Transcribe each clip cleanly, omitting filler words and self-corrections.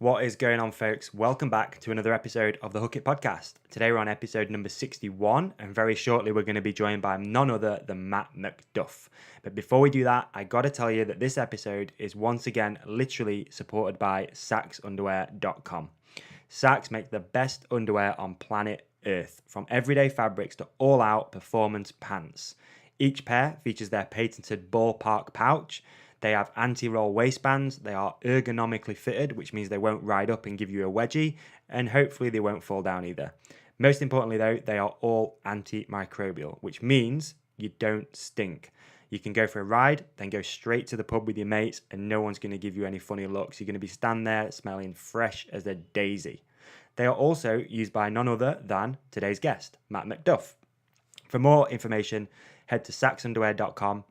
What is going on, folks? Welcome back to another episode of the Hook It podcast. Today we're on episode number 61, and very shortly we're going to be joined by none other than Matt Macduff. But before we do that, I got to tell you that this episode is once again literally supported by saxunderwear.com. Sax make the best underwear on planet Earth, from everyday fabrics to all-out performance pants. Each pair features their patented ballpark pouch. They have anti-roll waistbands, they are ergonomically fitted, which means they won't ride up and give you a wedgie, and hopefully they won't fall down either. Most importantly though, they are all antimicrobial, which means you don't stink. You can go for a ride, then go straight to the pub with your mates, and no one's going to give you any funny looks. You're going to be standing there smelling fresh as a daisy. They are also used by none other than today's guest, Matt Macduff. For more information, head to saxunderwear.com,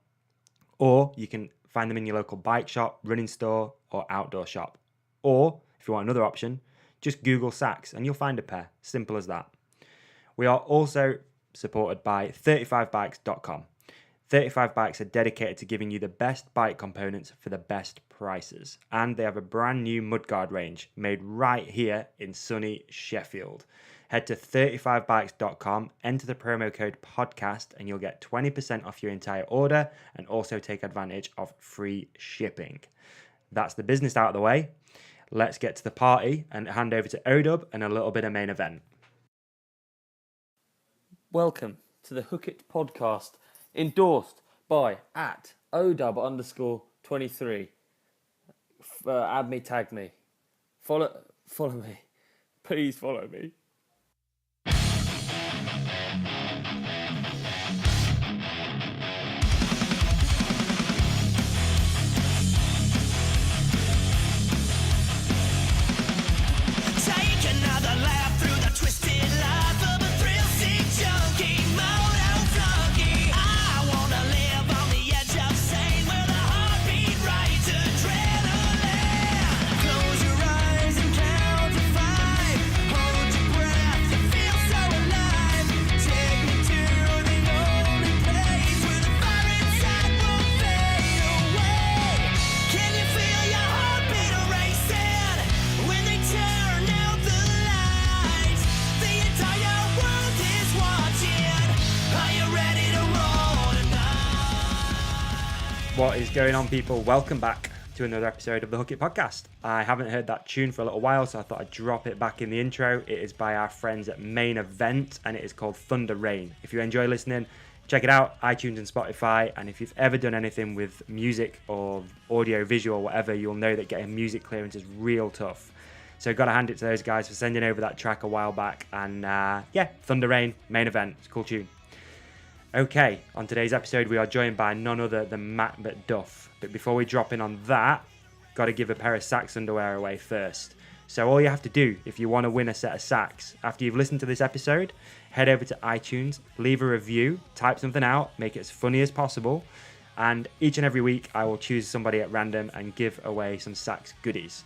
or you can find them in your local bike shop, running store, or outdoor shop. Or, if you want another option, just Google Sax and you'll find a pair. Simple as that. We are also supported by 35bikes.com. 35 Bikes are dedicated to giving you the best bike components for the best prices. And they have a brand new mudguard range made right here in sunny Sheffield. Head to 35bikes.com, enter the promo code podcast, and you'll get 20% off your entire order and also take advantage of free shipping. That's the business out of the way. Let's get to the party and hand over to Odub and a little bit of main event. Welcome to the Hook It podcast, endorsed by @Odub_23. Add me, tag me. Follow me. Please follow me. What is going on, people? Welcome back to another episode of the Hook It podcast. I haven't heard that tune for a little while, so I thought I'd drop it back in the intro. It is by our friends at Main Event, and it is called Thunder Rain. If you enjoy listening, check it out, iTunes and Spotify. And if you've ever done anything with music or audio, visual, whatever, you'll know that getting music clearance is real tough. So got to hand it to those guys for sending over that track a while back. And Thunder Rain, Main Event. It's a cool tune. Okay, on today's episode, we are joined by none other than Matt Macduff. But before we drop in on that, got to give a pair of Sax underwear away first. So all you have to do, if you want to win a set of Sax, after you've listened to this episode, head over to iTunes, leave a review, type something out, make it as funny as possible. And each and every week, I will choose somebody at random and give away some Sax goodies.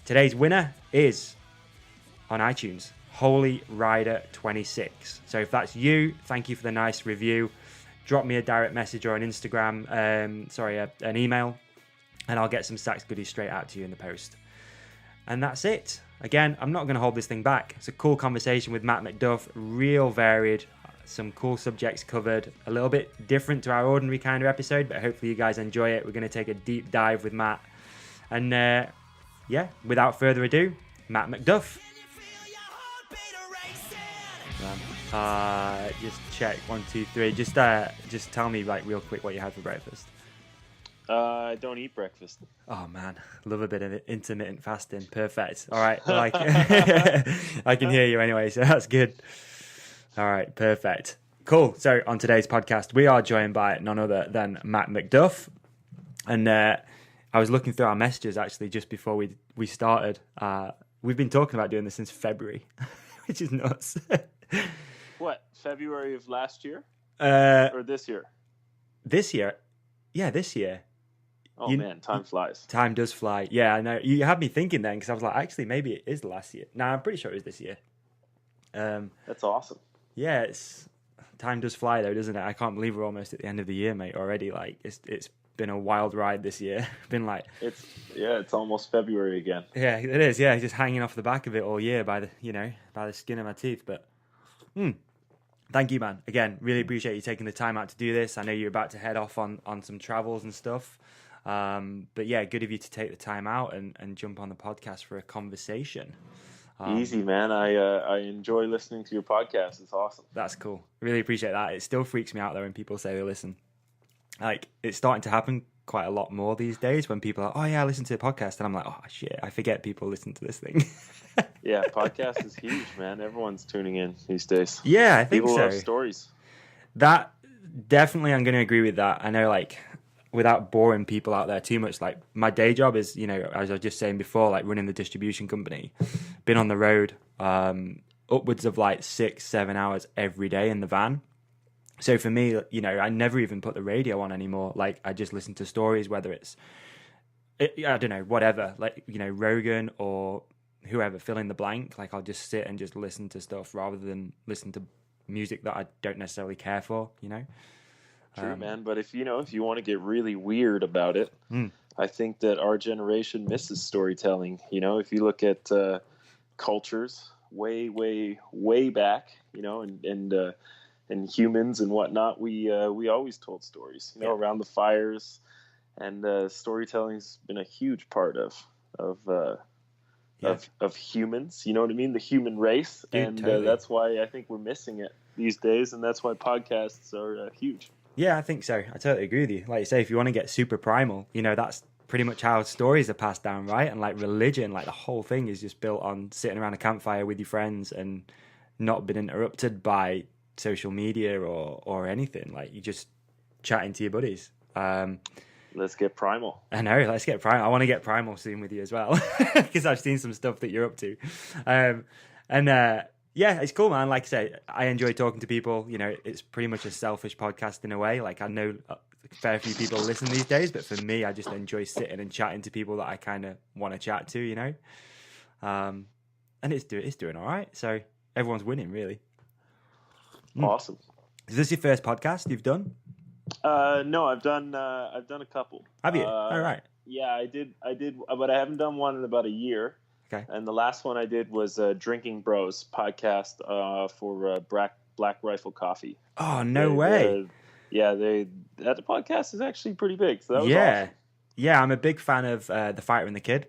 Today's winner is, on iTunes, Holy Rider 26. So if that's you, thank you for the nice review. Drop me a direct message or an Instagram, an email, and I'll get some Sax goodies straight out to you in the post. And that's it. Again, I'm not going to hold this thing back. It's a cool conversation with Matt Macduff, real varied, some cool subjects covered, a little bit different to our ordinary kind of episode, but hopefully you guys enjoy it. We're going to take a deep dive with Matt. And without further ado, Matt Macduff. Just check 1, 2, 3. Just tell me real quick what you had for breakfast. I don't eat breakfast. Oh man, love a bit of intermittent fasting. Perfect. All right, well, I can hear you anyway, so that's good. All right, perfect. Cool. So on today's podcast, we are joined by none other than Matt Macduff, and I was looking through our messages actually just before we started. We've been talking about doing this since February, which is nuts. What, February of last year? Or this year? This year? Yeah, this year. Oh, man, time flies. Time does fly. Yeah, I know. You had me thinking then, because I was like, actually, maybe it is last year. No, I'm pretty sure it was this year. That's awesome. Yeah, time does fly, though, doesn't it? I can't believe we're almost at the end of the year, mate, already. Like, it's been a wild ride this year. Been like it's almost February again. Yeah, it is. Yeah, just hanging off the back of it all year by the skin of my teeth. But thank you, man. Again, really appreciate you taking the time out to do this. I know you're about to head off on some travels and stuff. But yeah, good of you to take the time out and jump on the podcast for a conversation. Easy, man. I enjoy listening to your podcast. It's awesome. That's cool. Really appreciate that. It still freaks me out though when people say they listen. Like, it's starting to happen quite a lot more these days when people are, oh yeah, I listen to a podcast, and I'm like, oh shit, I forget people listen to this thing. Yeah, podcast is huge, man. Everyone's tuning in these days. Yeah, I think people so. love stories. That definitely, I'm going to agree with that. I know, like, without boring people out there too much, like, my day job is, as I was just saying before, like running the distribution company. Been on the road upwards of like 6-7 hours every day in the van. So for me, I never even put the radio on anymore. Like, I just listen to stories, whether it's, I don't know, whatever, like, Rogan or whoever, fill in the blank. Like, I'll just sit and just listen to stuff rather than listen to music that I don't necessarily care for, True, man. But if you want to get really weird about it, I think that our generation misses storytelling. If you look at cultures way, way, way back, and humans and whatnot, we always told stories, around the fires, and storytelling's been a huge part of humans. You know what I mean? The human race, and totally. That's why I think we're missing it these days, and that's why podcasts are huge. Yeah, I think so. I totally agree with you. Like you say, if you want to get super primal, that's pretty much how stories are passed down, right? And like religion, like the whole thing is just built on sitting around a campfire with your friends and not being interrupted by social media or anything. Like, you just chatting to your buddies. Let's get primal. I know, let's get primal. I want to get primal soon with you as well, because I've seen some stuff that you're up to. Yeah, it's cool, man. Like I say, I enjoy talking to people. It's pretty much a selfish podcast in a way. Like, I know a fair few people listen these days, but for me, I just enjoy sitting and chatting to people that I kind of want to chat to, and it's doing all right. So everyone's winning, really. Awesome. Is this your first podcast you've done? No, I've done a couple. Have you? All right. Yeah, I did, but I haven't done one in about a year. Okay. And the last one I did was Drinking Bros podcast for Black Rifle Coffee. Oh, no way. That podcast is actually pretty big. So that was awesome. Yeah, I'm a big fan of The Fighter and the Kid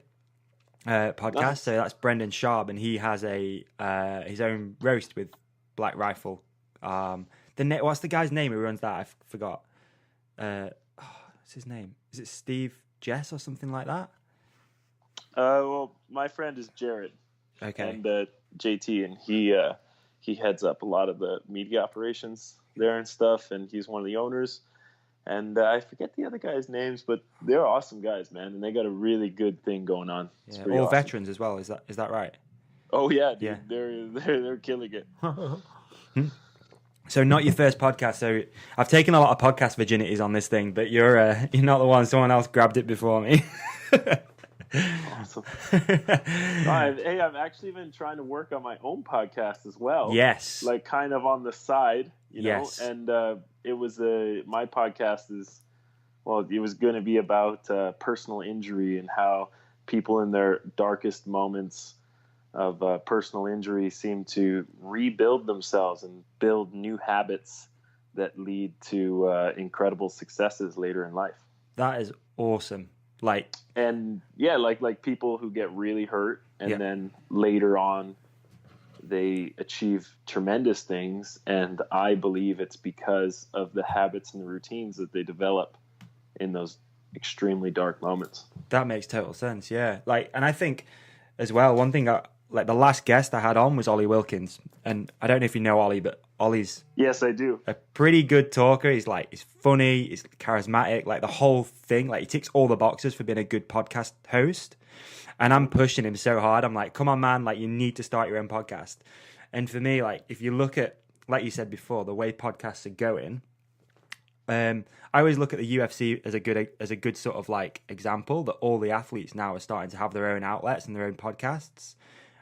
podcast. Nice. So that's Brendan Schaub, and he has his own roast with Black Rifle. What's the guy's name who runs that? I forgot. What's his name? Is it Steve Jess or something like that? Well, my friend is Jared. Okay. And JT, and he heads up a lot of the media operations there and stuff, and he's one of the owners. And I forget the other guys' names, but they're awesome guys, man, and they got a really good thing going on. It's all awesome. Veterans as well. Is that right? Oh yeah, dude. Yeah. They're killing it. So not your first podcast. So I've taken a lot of podcast virginities on this thing, but you're not the one. Someone else grabbed it before me. Awesome. I've actually been trying to work on my own podcast as well. Yes. Like, kind of on the side, yes. And it was my podcast is, well, it was going to be about personal injury and how people in their darkest moments of personal injury seem to rebuild themselves and build new habits that lead to incredible successes later in life. That is awesome. Like people who get really hurt and then later on they achieve tremendous things, and I believe it's because of the habits and the routines that they develop in those extremely dark moments. That makes total sense. Yeah. Like, and I think as well, one thing like the last guest I had on was Ollie Wilkins, and I don't know if you know Ollie, but Ollie's yes, I do. A pretty good talker. He's funny, he's charismatic, like the whole thing. Like, he ticks all the boxes for being a good podcast host. And I'm pushing him so hard. I'm like, come on, man, like, you need to start your own podcast. And for me, like, if you look at, like you said before, the way podcasts are going, I always look at the UFC as a good sort of like example that all the athletes now are starting to have their own outlets and their own podcasts.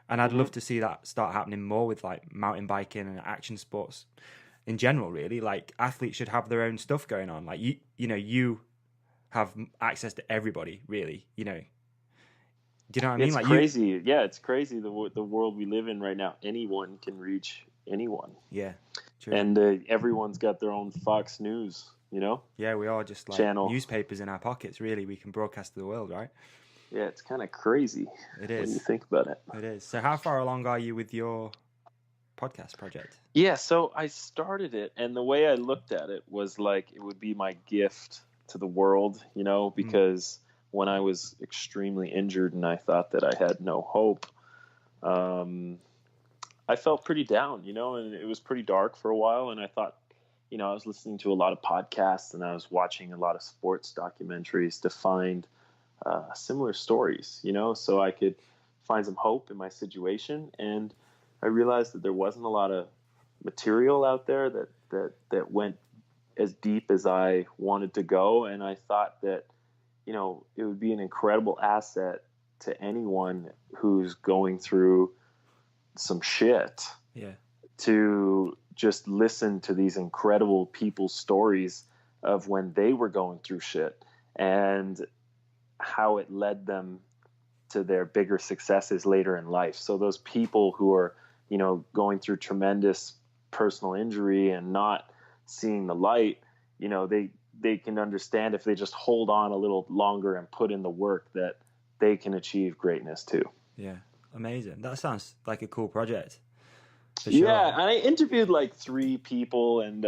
And I'd love to see that start happening more with like mountain biking and action sports in general, really. Like, athletes should have their own stuff going on. Like, you have access to everybody, really, you know. Do you know what I mean? It's Like crazy. Yeah, it's crazy the world we live in right now. Anyone can reach anyone. Yeah, true. And everyone's got their own Fox News, you know? Yeah, we are just like channel. Newspapers in our pockets, really. We can broadcast to the world, right? Yeah, it's kind of crazy. It is. When you think about it. It is. So how far along are you with your podcast project? Yeah, so I started it, and the way I looked at it was like it would be my gift to the world, you know, because when I was extremely injured and I thought that I had no hope, I felt pretty down, you know, and it was pretty dark for a while. And I thought, you know, I was listening to a lot of podcasts and I was watching a lot of sports documentaries to find similar stories, you know, so I could find some hope in my situation. And I realized that there wasn't a lot of material out there that went as deep as I wanted to go. And I thought that, you know, it would be an incredible asset to anyone who's going through some shit. Yeah. To just listen to these incredible people's stories of when they were going through shit and how it led them to their bigger successes later in life. So those people who are, you know, going through tremendous personal injury and not seeing the light, you know, they can understand if they just hold on a little longer and put in the work that they can achieve greatness too. Yeah. Amazing. That sounds like a cool project. For sure. Sure. Yeah. And I interviewed like 3 people and,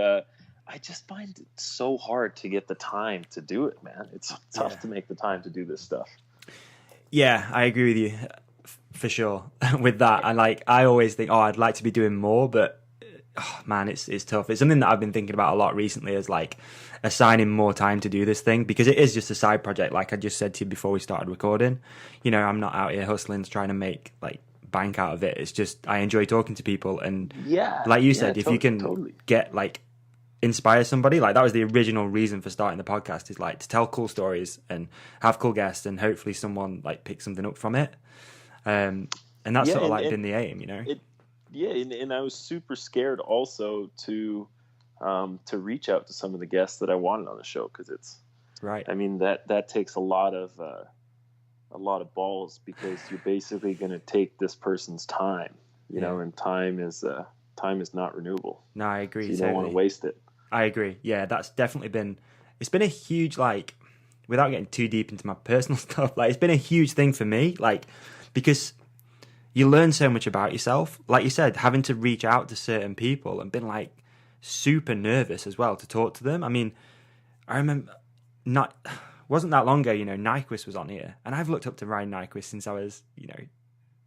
I just find it so hard to get the time to do it, man. It's tough to make the time to do this stuff. Yeah, I agree with you for sure with that. And like, I always think, I'd like to be doing more, but man, it's tough. It's something that I've been thinking about a lot recently, is like assigning more time to do this thing, because it is just a side project. Like I just said to you before we started recording, you know, I'm not out here hustling trying to make like bank out of it. It's just, I enjoy talking to people. And like you said, if you can get like, inspire somebody, like that was the original reason for starting the podcast, is like to tell cool stories and have cool guests, and hopefully someone like picks something up from it. And that's sort of like been the aim, you know. And I was super scared also to reach out to some of the guests that I wanted on the show, because it's right. I mean that takes a lot of balls, because you're basically going to take this person's time, you know, and time is not renewable. No, I agree. So you don't want to waste it. I agree. Yeah, that's definitely it's been a huge, like, without getting too deep into my personal stuff, like it's been a huge thing for me, like, because you learn so much about yourself. Like you said, having to reach out to certain people and been like super nervous as well to talk to them. I mean, I remember wasn't that long ago, you know, Nyquist was on here, and I've looked up to Ryan Nyquist since I was, you know,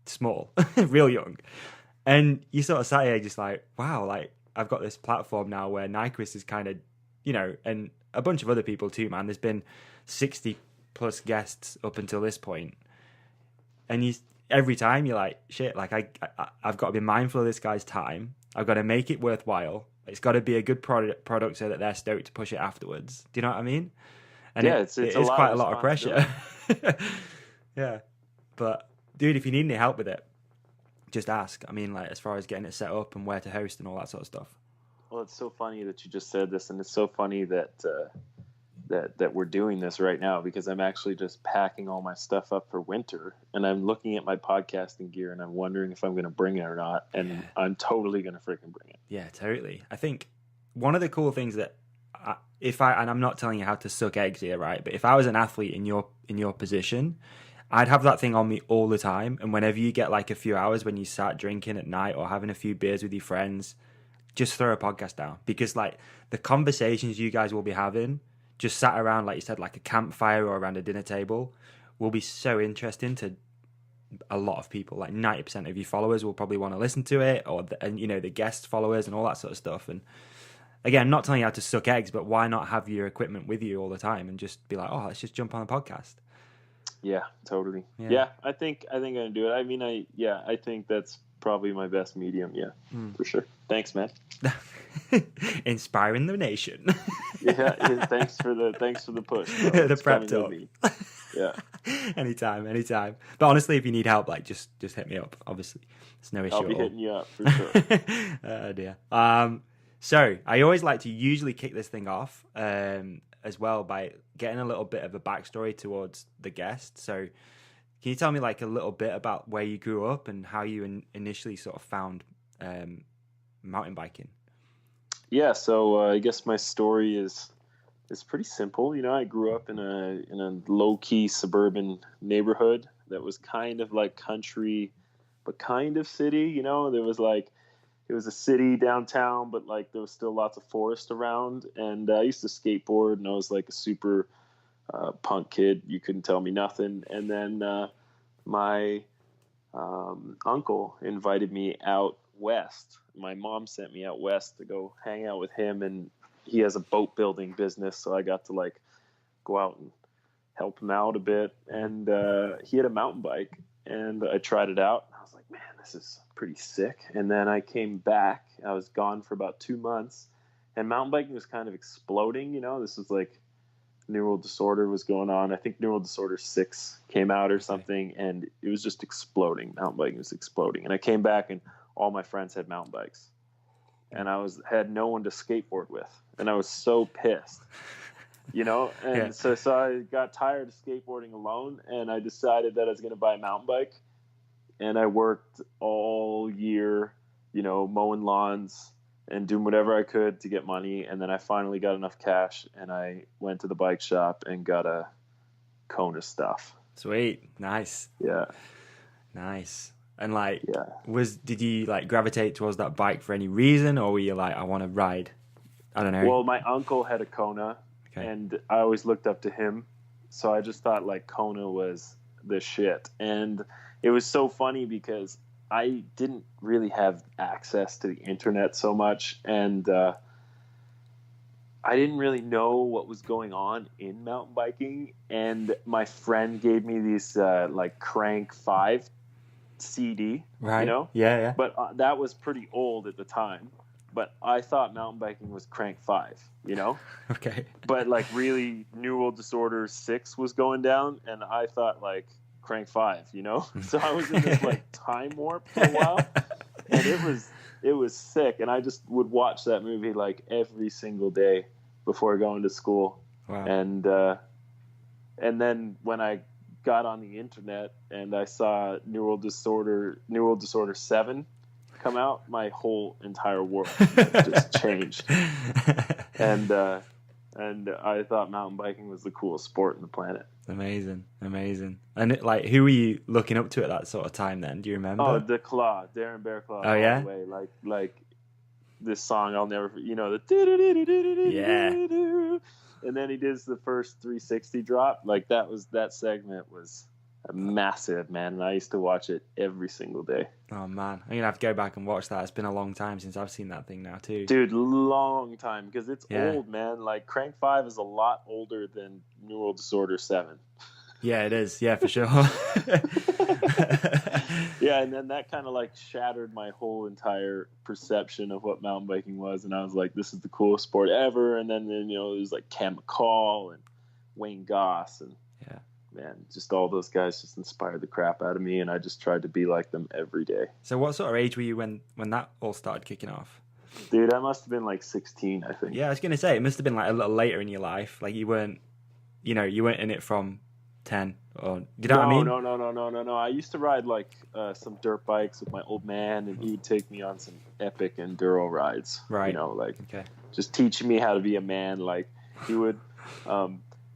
small, real young. And you sort of sat here just like, wow, like I've got this platform now where Nyquist is kind of, you know, and a bunch of other people too, man. There's been 60 plus guests up until this point. And every time you're like, shit, like I've got to be mindful of this guy's time. I've got to make it worthwhile. It's got to be a good product so that they're stoked to push it afterwards. Do you know what I mean? And it's quite a lot of pressure. Yeah. But dude, if you need any help with it, just ask. I mean, like, as far as getting it set up and where to host and all that sort of stuff. Well, it's so funny that you just said this, and it's so funny that that we're doing this right now, because I'm actually just packing all my stuff up for winter, and I'm looking at my podcasting gear, and I'm wondering if I'm going to bring it or not, and I'm totally going to freaking bring it. Yeah, totally. I think one of the cool things that and I'm not telling you how to suck eggs here, right? But if I was an athlete in your position, I'd have that thing on me all the time. And whenever you get like a few hours when you start drinking at night or having a few beers with your friends, just throw a podcast down, because like the conversations you guys will be having just sat around, like you said, like a campfire or around a dinner table, will be so interesting to a lot of people. Like 90% of your followers will probably want to listen to it, and you know, the guest followers and all that sort of stuff. And again, I'm not telling you how to suck eggs, but why not have your equipment with you all the time and just be like, oh, let's just jump on a podcast. Yeah, totally. Yeah, I think I'm gonna do it. I mean, I think that's probably my best medium. Yeah, for sure. Thanks, man. Inspiring the nation. yeah, thanks for the push. The prep talk. Yeah. Anytime. But honestly, if you need help, like just hit me up. Obviously, it's no issue. I'll be hitting you up for sure. Oh dear. So I always like to usually kick this thing off as well by getting a little bit of a backstory towards the guest. So can you tell me like a little bit about where you grew up and how you initially sort of found mountain biking? Yeah, so I guess my story is pretty simple. You know, I grew up in a low key suburban neighborhood that was kind of like country, but kind of city. You know, there was like it was a city downtown, but like there was still lots of forest around. And I used to skateboard, and I was like a super punk kid. You couldn't tell me nothing. And then my uncle invited me out west. My mom sent me out west to go hang out with him, and he has a boat building business, so I got to like go out and help him out a bit. And he had a mountain bike, and I tried it out. I was like, man, this is pretty sick. And then I came back. I was gone for about 2 months, and mountain biking was kind of exploding. You know, this was like Neural Disorder was going on. I think Neural Disorder 6 came out or something, and it was just exploding. Mountain biking was exploding. And I came back, and all my friends had mountain bikes, and I had no one to skateboard with, and I was so pissed, you know. And so I got tired of skateboarding alone, and I decided that I was going to buy a mountain bike. And I worked all year, you know, mowing lawns and doing whatever I could to get money. And then I finally got enough cash, and I went to the bike shop and got a Kona stuff. Sweet. Nice. Yeah. Nice. And like, did you like gravitate towards that bike for any reason, or were you like, I want to ride? I don't know. Well, my uncle had a Kona, and I always looked up to him. So I just thought like Kona was the shit. And it was so funny because I didn't really have access to the internet so much, and I didn't really know what was going on in mountain biking. And my friend gave me these like Crank 5 CD, right? You know, yeah. But that was pretty old at the time. But I thought mountain biking was Crank 5, you know. Okay. But like really, Neural Disorder 6 was going down, and I thought like Crank 5, you know. So I was in this like time warp for a while, and it was sick. And I just would watch that movie like every single day before going to school. Wow. And then when I got on the internet and I saw Neural Disorder 7 come out, my whole entire world just changed. And I thought mountain biking was the coolest sport on the planet. Amazing. And like, who were you looking up to at that sort of time then? Do you remember? Oh, the Claw, Darren Bear Claw. Oh, yeah? All the way. Like this song I'll never, you know, the yeah. And then he does the first 360 drop. Like that segment was massive, man. And I used to watch it every single day. Oh man, I'm gonna have to go back and watch that. It's been a long time since I've seen that thing now too. Dude, long time, because it's old, man. Like Crank 5 is a lot older than Neural Disorder 7. Yeah, it is. Yeah, for sure. Yeah, and then that kind of like shattered my whole entire perception of what mountain biking was, and I was like, this is the coolest sport ever. And then you know, there's like Cam McCall and Wayne Goss, and man, just all those guys just inspired the crap out of me, and I just tried to be like them every day. So what sort of age were you when that all started kicking off? Dude, I must have been like 16, I think. Yeah, I was going to say, it must have been like a little later in your life. Like you weren't in it from 10, or do you know what I mean? No. I used to ride like some dirt bikes with my old man, and he would take me on some epic enduro rides. Right. You know, like just teaching me how to be a man. Like he would,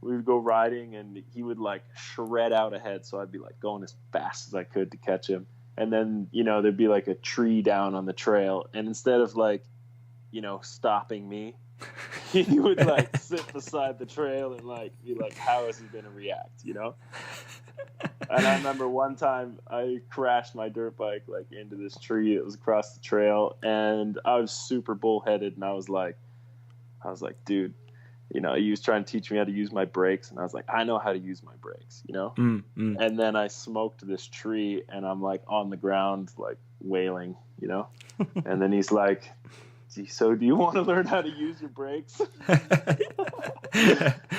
we would go riding, and he would like shred out ahead, so I'd be like going as fast as I could to catch him. And then, you know, there'd be like a tree down on the trail, and instead of like, you know, stopping me, he would like sit beside the trail and like be like, how is he gonna react, you know? And I remember one time I crashed my dirt bike like into this tree that was across the trail, and I was super bullheaded, and I was like, dude, you know, he was trying to teach me how to use my brakes, and I was like, I know how to use my brakes, you know? And then I smoked this tree, and I'm like on the ground, like wailing, you know? And then he's like, so do you want to learn how to use your brakes?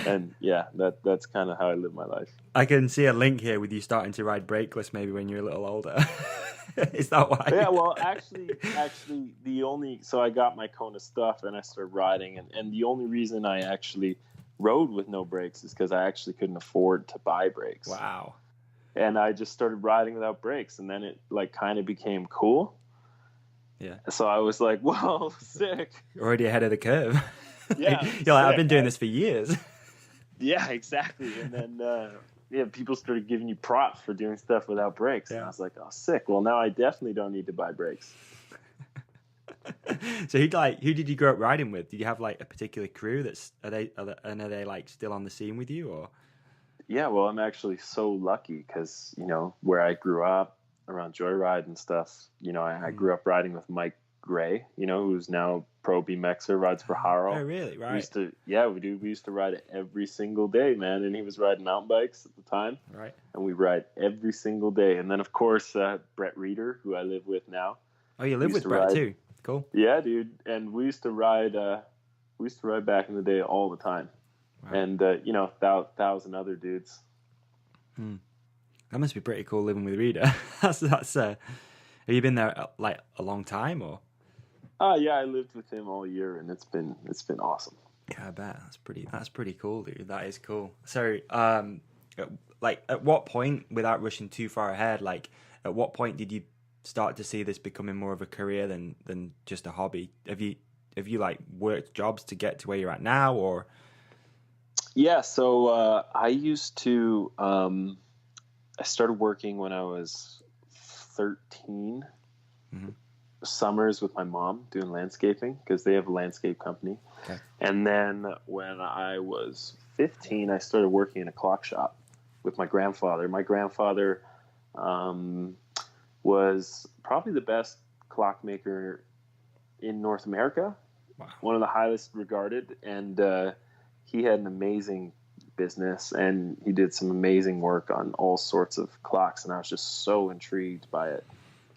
And yeah, that's kind of how I live my life. I can see a link here with you starting to ride brakeless maybe when you're a little older. Is that why? Yeah, well, actually, so I got my Kona stuff and I started riding, and the only reason I actually rode with no brakes is because I actually couldn't afford to buy brakes. Wow. And I just started riding without brakes, and then it like kind of became cool. Yeah. So I was like, "Well, sick." You're already ahead of the curve. Yeah. You're like, I've been doing this for years. Yeah, exactly. And then people started giving you props for doing stuff without brakes, and I was like, "Oh, sick." Well, now I definitely don't need to buy brakes. So who did you grow up riding with? Did you have like a particular crew are they like still on the scene with you, or? Yeah, well, I'm actually so lucky because, where I grew up around Joyride and stuff, I grew up riding with Mike Gray, who's now pro BMXer, rides for Haro. Oh, really? Right. We used to ride it every single day, man. And he was riding mountain bikes at the time. Right. And we ride every single day. And then, of course, Brett Reeder, who I live with now. Oh, you live with Brett too? Cool. Yeah, dude. And we used to ride back in the day all the time. Wow. And, 1,000 other dudes. That must be pretty cool living with Reeder. Have you been there like a long time, or? Yeah, I lived with him all year, and it's been awesome. Yeah, I bet. That's pretty cool, dude. That is cool. So, at what point, without rushing too far ahead, like at what point did you start to see this becoming more of a career than just a hobby? Have you like worked jobs to get to where you're at now, or? Yeah, so I used to. I started working when I was 13. Mm-hmm. Summers with my mom doing landscaping because they have a landscape company. Okay. And then when I was 15, I started working in a clock shop with my grandfather. My grandfather was probably the best clockmaker in North America. Wow. One of the highest regarded. And he had an amazing business, and he did some amazing work on all sorts of clocks. And I was just so intrigued by it.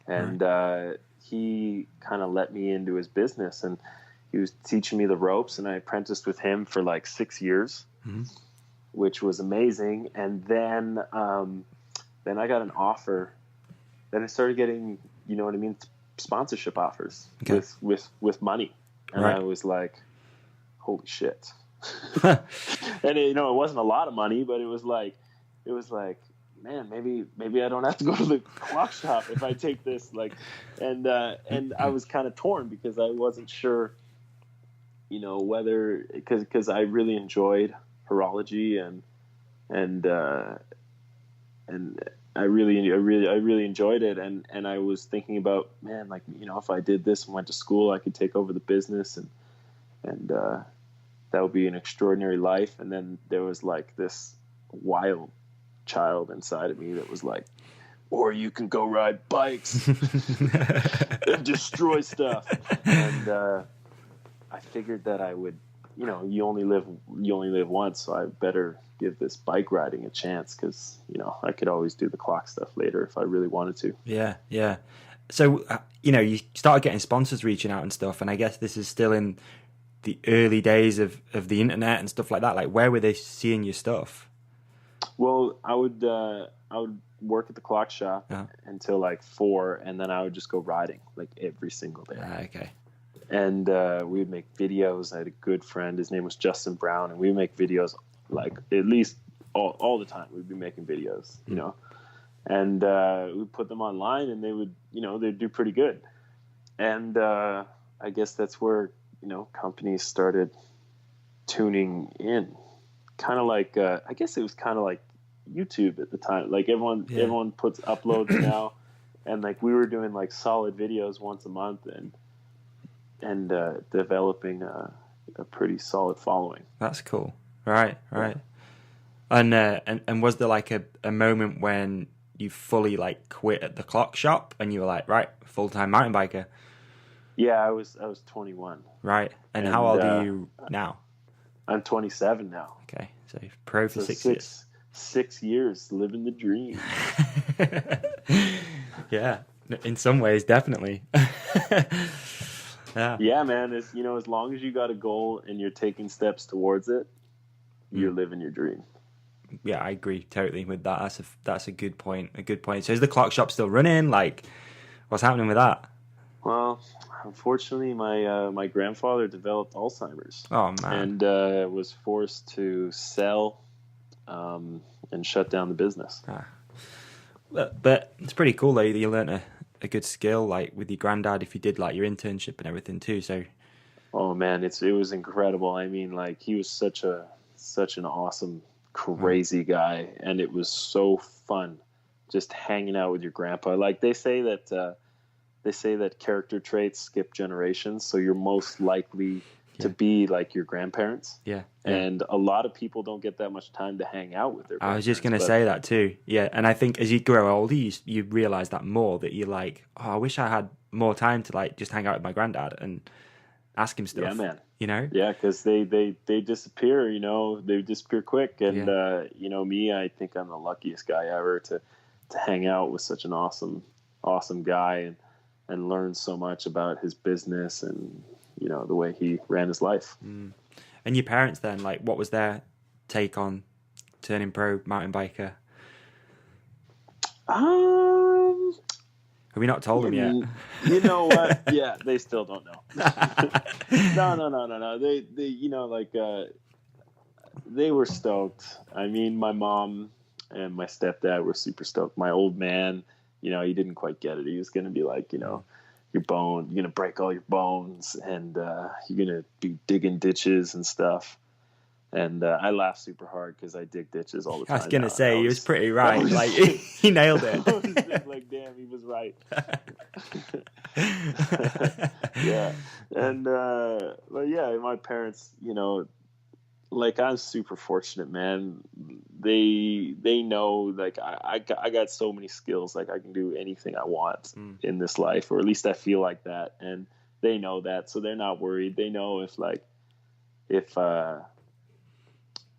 And he kind of let me into his business, and he was teaching me the ropes, and I apprenticed with him for like 6 years, mm-hmm. which was amazing. And then I got an offer. Then I started getting, sponsorship offers with money. And right. I was like, holy shit. And it wasn't a lot of money, but it was like, man, maybe I don't have to go to the clock shop if I take this. And I was kind of torn because I wasn't sure, whether, because I really enjoyed horology and I really enjoyed it. And I was thinking about, man, if I did this and went to school, I could take over the business and that would be an extraordinary life. And then there was like this wild child inside of me that was like, or you can go ride bikes and destroy stuff. And I figured that I would, you only live once, so I better give this bike riding a chance because I could always do the clock stuff later if I really wanted to. Yeah. So you started getting sponsors reaching out and stuff, and I guess this is still in the early days of the internet and stuff like that. Like, where were they seeing your stuff? Well, I would work at the clock shop until like 4, and then I would just go riding like every single day. Okay. And we would make videos. I had a good friend. His name was Justin Brown, and we would make videos like at least all the time. We'd be making videos, and we'd put them online, and they would, they'd do pretty good. And I guess that's where companies started tuning in. Kind of like I guess it was kind of like YouTube at the time. Like everyone puts uploads now, and like we were doing like solid videos once a month and developing a pretty solid following. That's cool. Right. And was there like a moment when you fully like quit at the clock shop and you were like, right, full-time mountain biker? Yeah, I was 21. Right. And how old are you now? I'm 27 now. Okay, so pro for 6 years. 6 years, living the dream. Yeah, in some ways, definitely. Yeah, man. As long as you got a goal and you're taking steps towards it, you're living your dream. Yeah, I agree totally with that. That's a good point. So is the clock shop still running? Like, what's happening with that? Well, unfortunately, my grandfather developed Alzheimer's. Oh man. And was forced to sell and shut down the business. But it's pretty cool though that you learnt a good skill like with your granddad if you did like your internship and everything too. So. Oh man, it was incredible. I mean, like he was such an awesome, crazy guy, and it was so fun just hanging out with your grandpa. Like they say that character traits skip generations, so you're most likely to be like your grandparents. Yeah. And a lot of people don't get that much time to hang out with their grandparents. I was just going to say that too. Yeah. And I think as you grow older, you realize that more, that you're like, oh, I wish I had more time to like just hang out with my granddad and ask him stuff. Yeah, man. You know? Yeah, because they disappear, they disappear quick. And, me, I think I'm the luckiest guy ever to hang out with such an awesome guy and learn so much about his business and, the way he ran his life. Mm. And your parents then, like, what was their take on turning pro mountain biker? Have we not told them yet? You know what? Yeah, they still don't know. No. They were stoked. I mean, my mom and my stepdad were super stoked. My old man, he didn't quite get it. He was going to be like, you're going to break all your bones and you're going to be digging ditches and stuff. And I laughed super hard because I dig ditches all the time. I was going to say, he was pretty right. Like, he nailed it. I was just like, damn, he was right. Yeah. And, but yeah, my parents, like I'm super fortunate, man. They know, like I got so many skills, like I can do anything I want in this life, or at least I feel like that. And they know that, so they're not worried. They know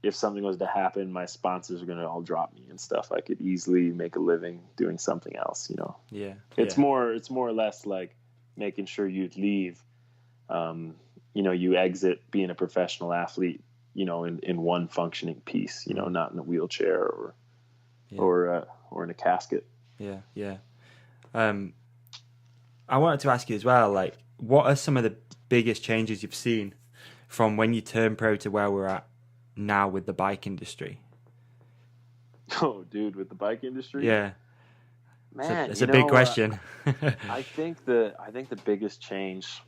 if something was to happen, my sponsors are going to all drop me and stuff. I could easily make a living doing something else, Yeah. It's more or less like making sure you leave, you exit being a professional athlete, in one functioning piece, not in a wheelchair or in a casket. Yeah. Yeah. I wanted to ask you as well, like, what are some of the biggest changes you've seen from when you turned pro to where we're at now with the bike industry? Oh, dude, with the bike industry? Yeah. Man, it's a big question. I think the biggest change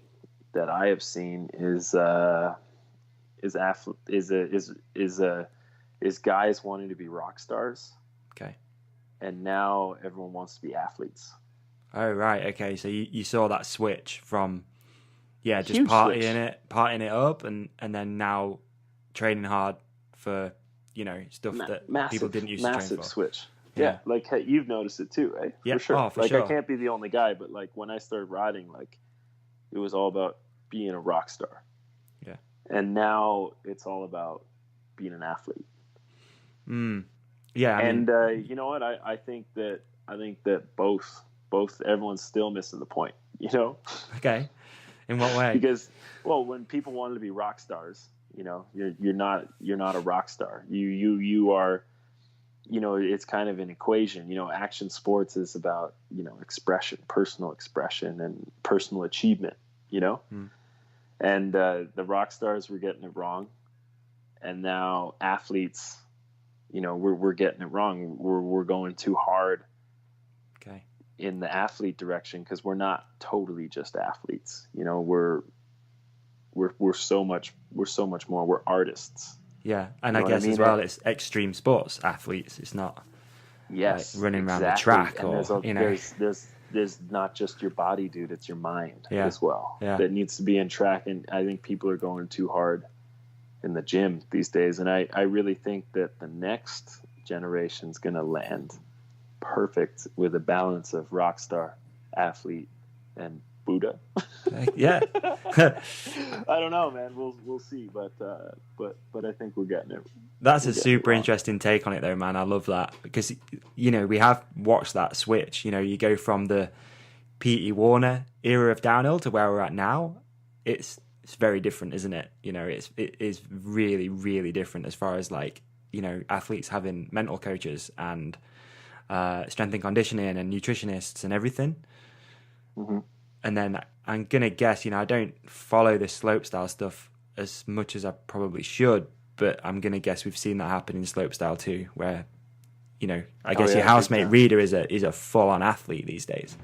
that I have seen is guys wanting to be rock stars. Okay. And now everyone wants to be athletes. Oh, right. Okay. So you saw that switch from, just Huge partying it up and then now training hard for, stuff that people didn't used to train for. Massive switch. Yeah. Like you've noticed it too, right? Yeah. For sure. Oh, for sure. I can't be the only guy, but like when I started riding, like it was all about being a rock star. Yeah. And now it's all about being an athlete. Yeah. You know what? I think that both everyone's still missing the point, Okay. In what way? Because, when people wanted to be rock stars, you're not a rock star. You are, it's kind of an equation. Action sports is about, expression, personal expression and personal achievement, and the rock stars were getting it wrong. And now athletes, we're getting it wrong. We're going too hard. Okay. In the athlete direction, because we're not totally just athletes. We're so much more. We're artists. Yeah, and I guess as well, it's extreme sports athletes. It's not like running around the track, and there's not just your body, dude. It's your mind as well that needs to be in track. And I think people are going too hard in the gym these days. And I really think that the next generation's going to land perfect with a balance of rock star, athlete, and Buddha. Yeah. I don't know, man. We'll see, but I think we're getting it. That's a super interesting take on it, though, man. I love that because we have watched that switch. You go from the P.T. Warner era of downhill to where we're at now. It's very different, isn't it? It is really, really different as far as like athletes having mental coaches and strength and conditioning and nutritionists and everything. Mm-hmm. And then I'm gonna guess, I don't follow this slopestyle stuff as much as I probably should, but I'm gonna guess we've seen that happen in slopestyle too, where I guess your housemate Reader is a full on athlete these days.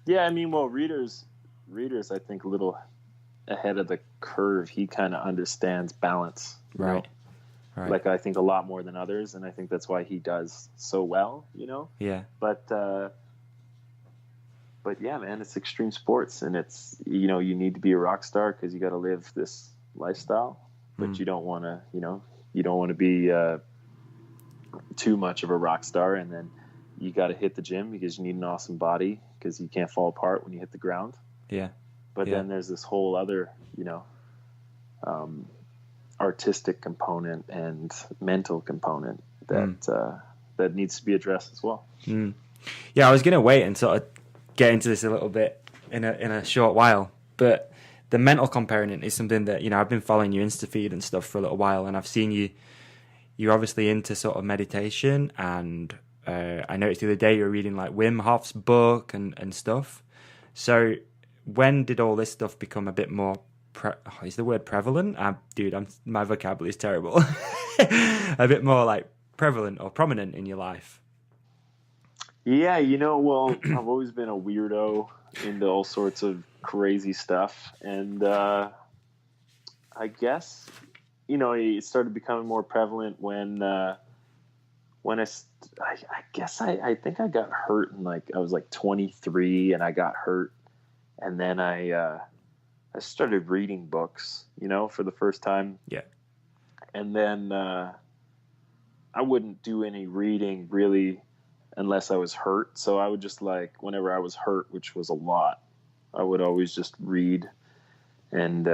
Yeah, I mean, well, Reader's I think a little ahead of the curve. He kind of understands balance, right? Like I think a lot more than others, and I think that's why he does so well. Yeah. But yeah, man, it's extreme sports, and it's you need to be a rock star because you got to live this lifestyle, but you don't want to be too much of a rock star, and then you got to hit the gym because you need an awesome body because you can't fall apart when you hit the ground. Yeah. But then there's this whole other, artistic component and mental component that needs to be addressed as well. Yeah, I was going to wait and sort of get into this a little bit in a short while, but the mental component is something that, I've been following your Insta feed and stuff for a little while, and I've seen you're obviously into sort of meditation, and I noticed the other day you were reading like Wim Hof's book and stuff. So when did all this stuff become a bit more is the word prevalent? My vocabulary is terrible. A bit more like prevalent or prominent in your life? Yeah, well, I've always been a weirdo into all sorts of crazy stuff, and I guess it started becoming more prevalent when I think I got hurt in I was 23, and I got hurt, and then I started reading books, for the first time. Yeah. And then I wouldn't do any reading really unless I was hurt. So I would just whenever I was hurt, which was a lot, I would always just read. And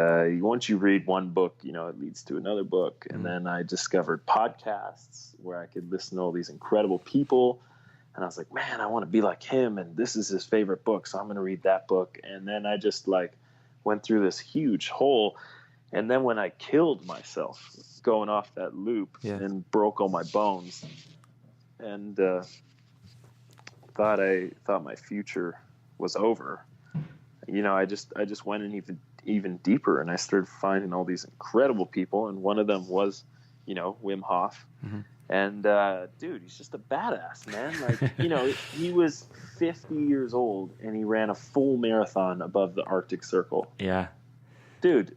once you read one book, it leads to another book. And then I discovered podcasts where I could listen to all these incredible people. And I was like, man, I want to be like him. And this is his favorite book, so I'm going to read that book. And then I just went through this huge hole. And then when I killed myself going off that loop and broke all my bones and thought my future was over, I just went in even deeper, and I started finding all these incredible people. And one of them was, Wim Hof. Mm-hmm. And dude, he's just a badass, man. He was 50 years old and he ran a full marathon above the Arctic Circle. Yeah. Dude,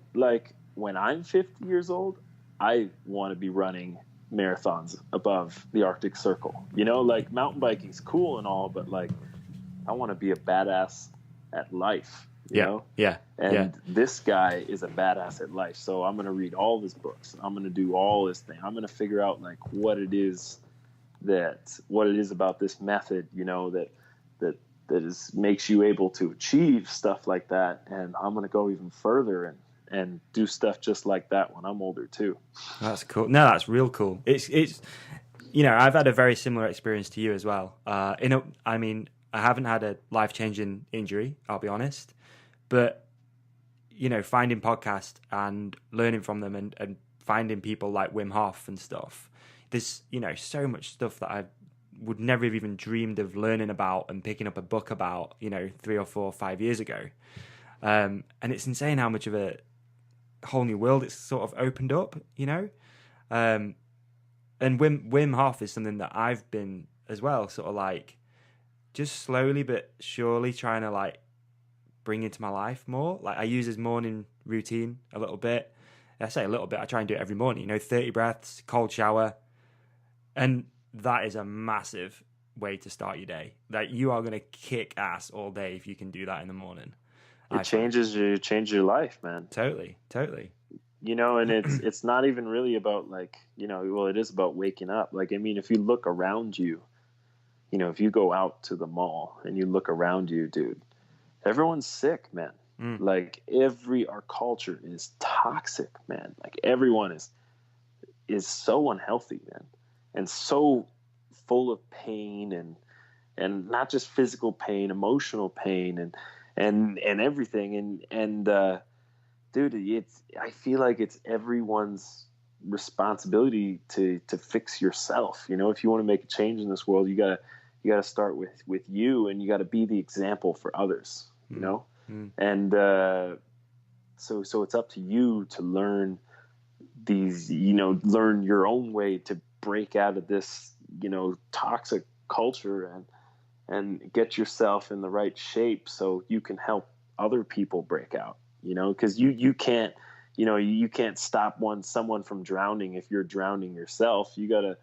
when I'm 50 years old, I want to be running marathons above the Arctic Circle. Mountain biking's cool and all, but I want to be a badass at life. You know? Yeah. And this guy is a badass at life. So I'm going to read all his books. I'm going to do all this thing. I'm going to figure out what it is about this method, that makes you able to achieve stuff like that. And I'm going to go even further and do stuff just like that when I'm older too. That's cool. No, that's real cool. It's I've had a very similar experience to you as well. I haven't had a life-changing injury, I'll be honest. But, finding podcasts and learning from them and finding people like Wim Hof and stuff, there's, so much stuff that I would never have even dreamed of learning about and picking up a book about, 3 or 4 or 5 years ago. And it's insane how much of a whole new world it's sort of opened up, And Wim Hof is something that I've been as well, sort of just slowly but surely trying to bring into my life more. I use his morning routine a little bit. I say a little bit, I try and do it every morning, 30 breaths, cold shower. And that is a massive way to start your day. You are going to kick ass all day if you can do that in the morning. It changes your life, man. Totally. And it's not even really about it is about waking up. If you look around you, if you go out to the mall and you look around you, dude, everyone's sick, man. Our culture is toxic, man. Everyone is so unhealthy, man, and so full of pain and not just physical pain, emotional pain and everything. And dude, I feel like it's everyone's responsibility to fix yourself. If you want to make a change in this world, you gotta start with you, and you gotta be the example for others. you know? Mm. And so it's up to you to learn these, learn your own way to break out of this, toxic culture and get yourself in the right shape so you can help other people break out, because you can't, you can't stop someone from drowning if you're drowning yourself. You gotta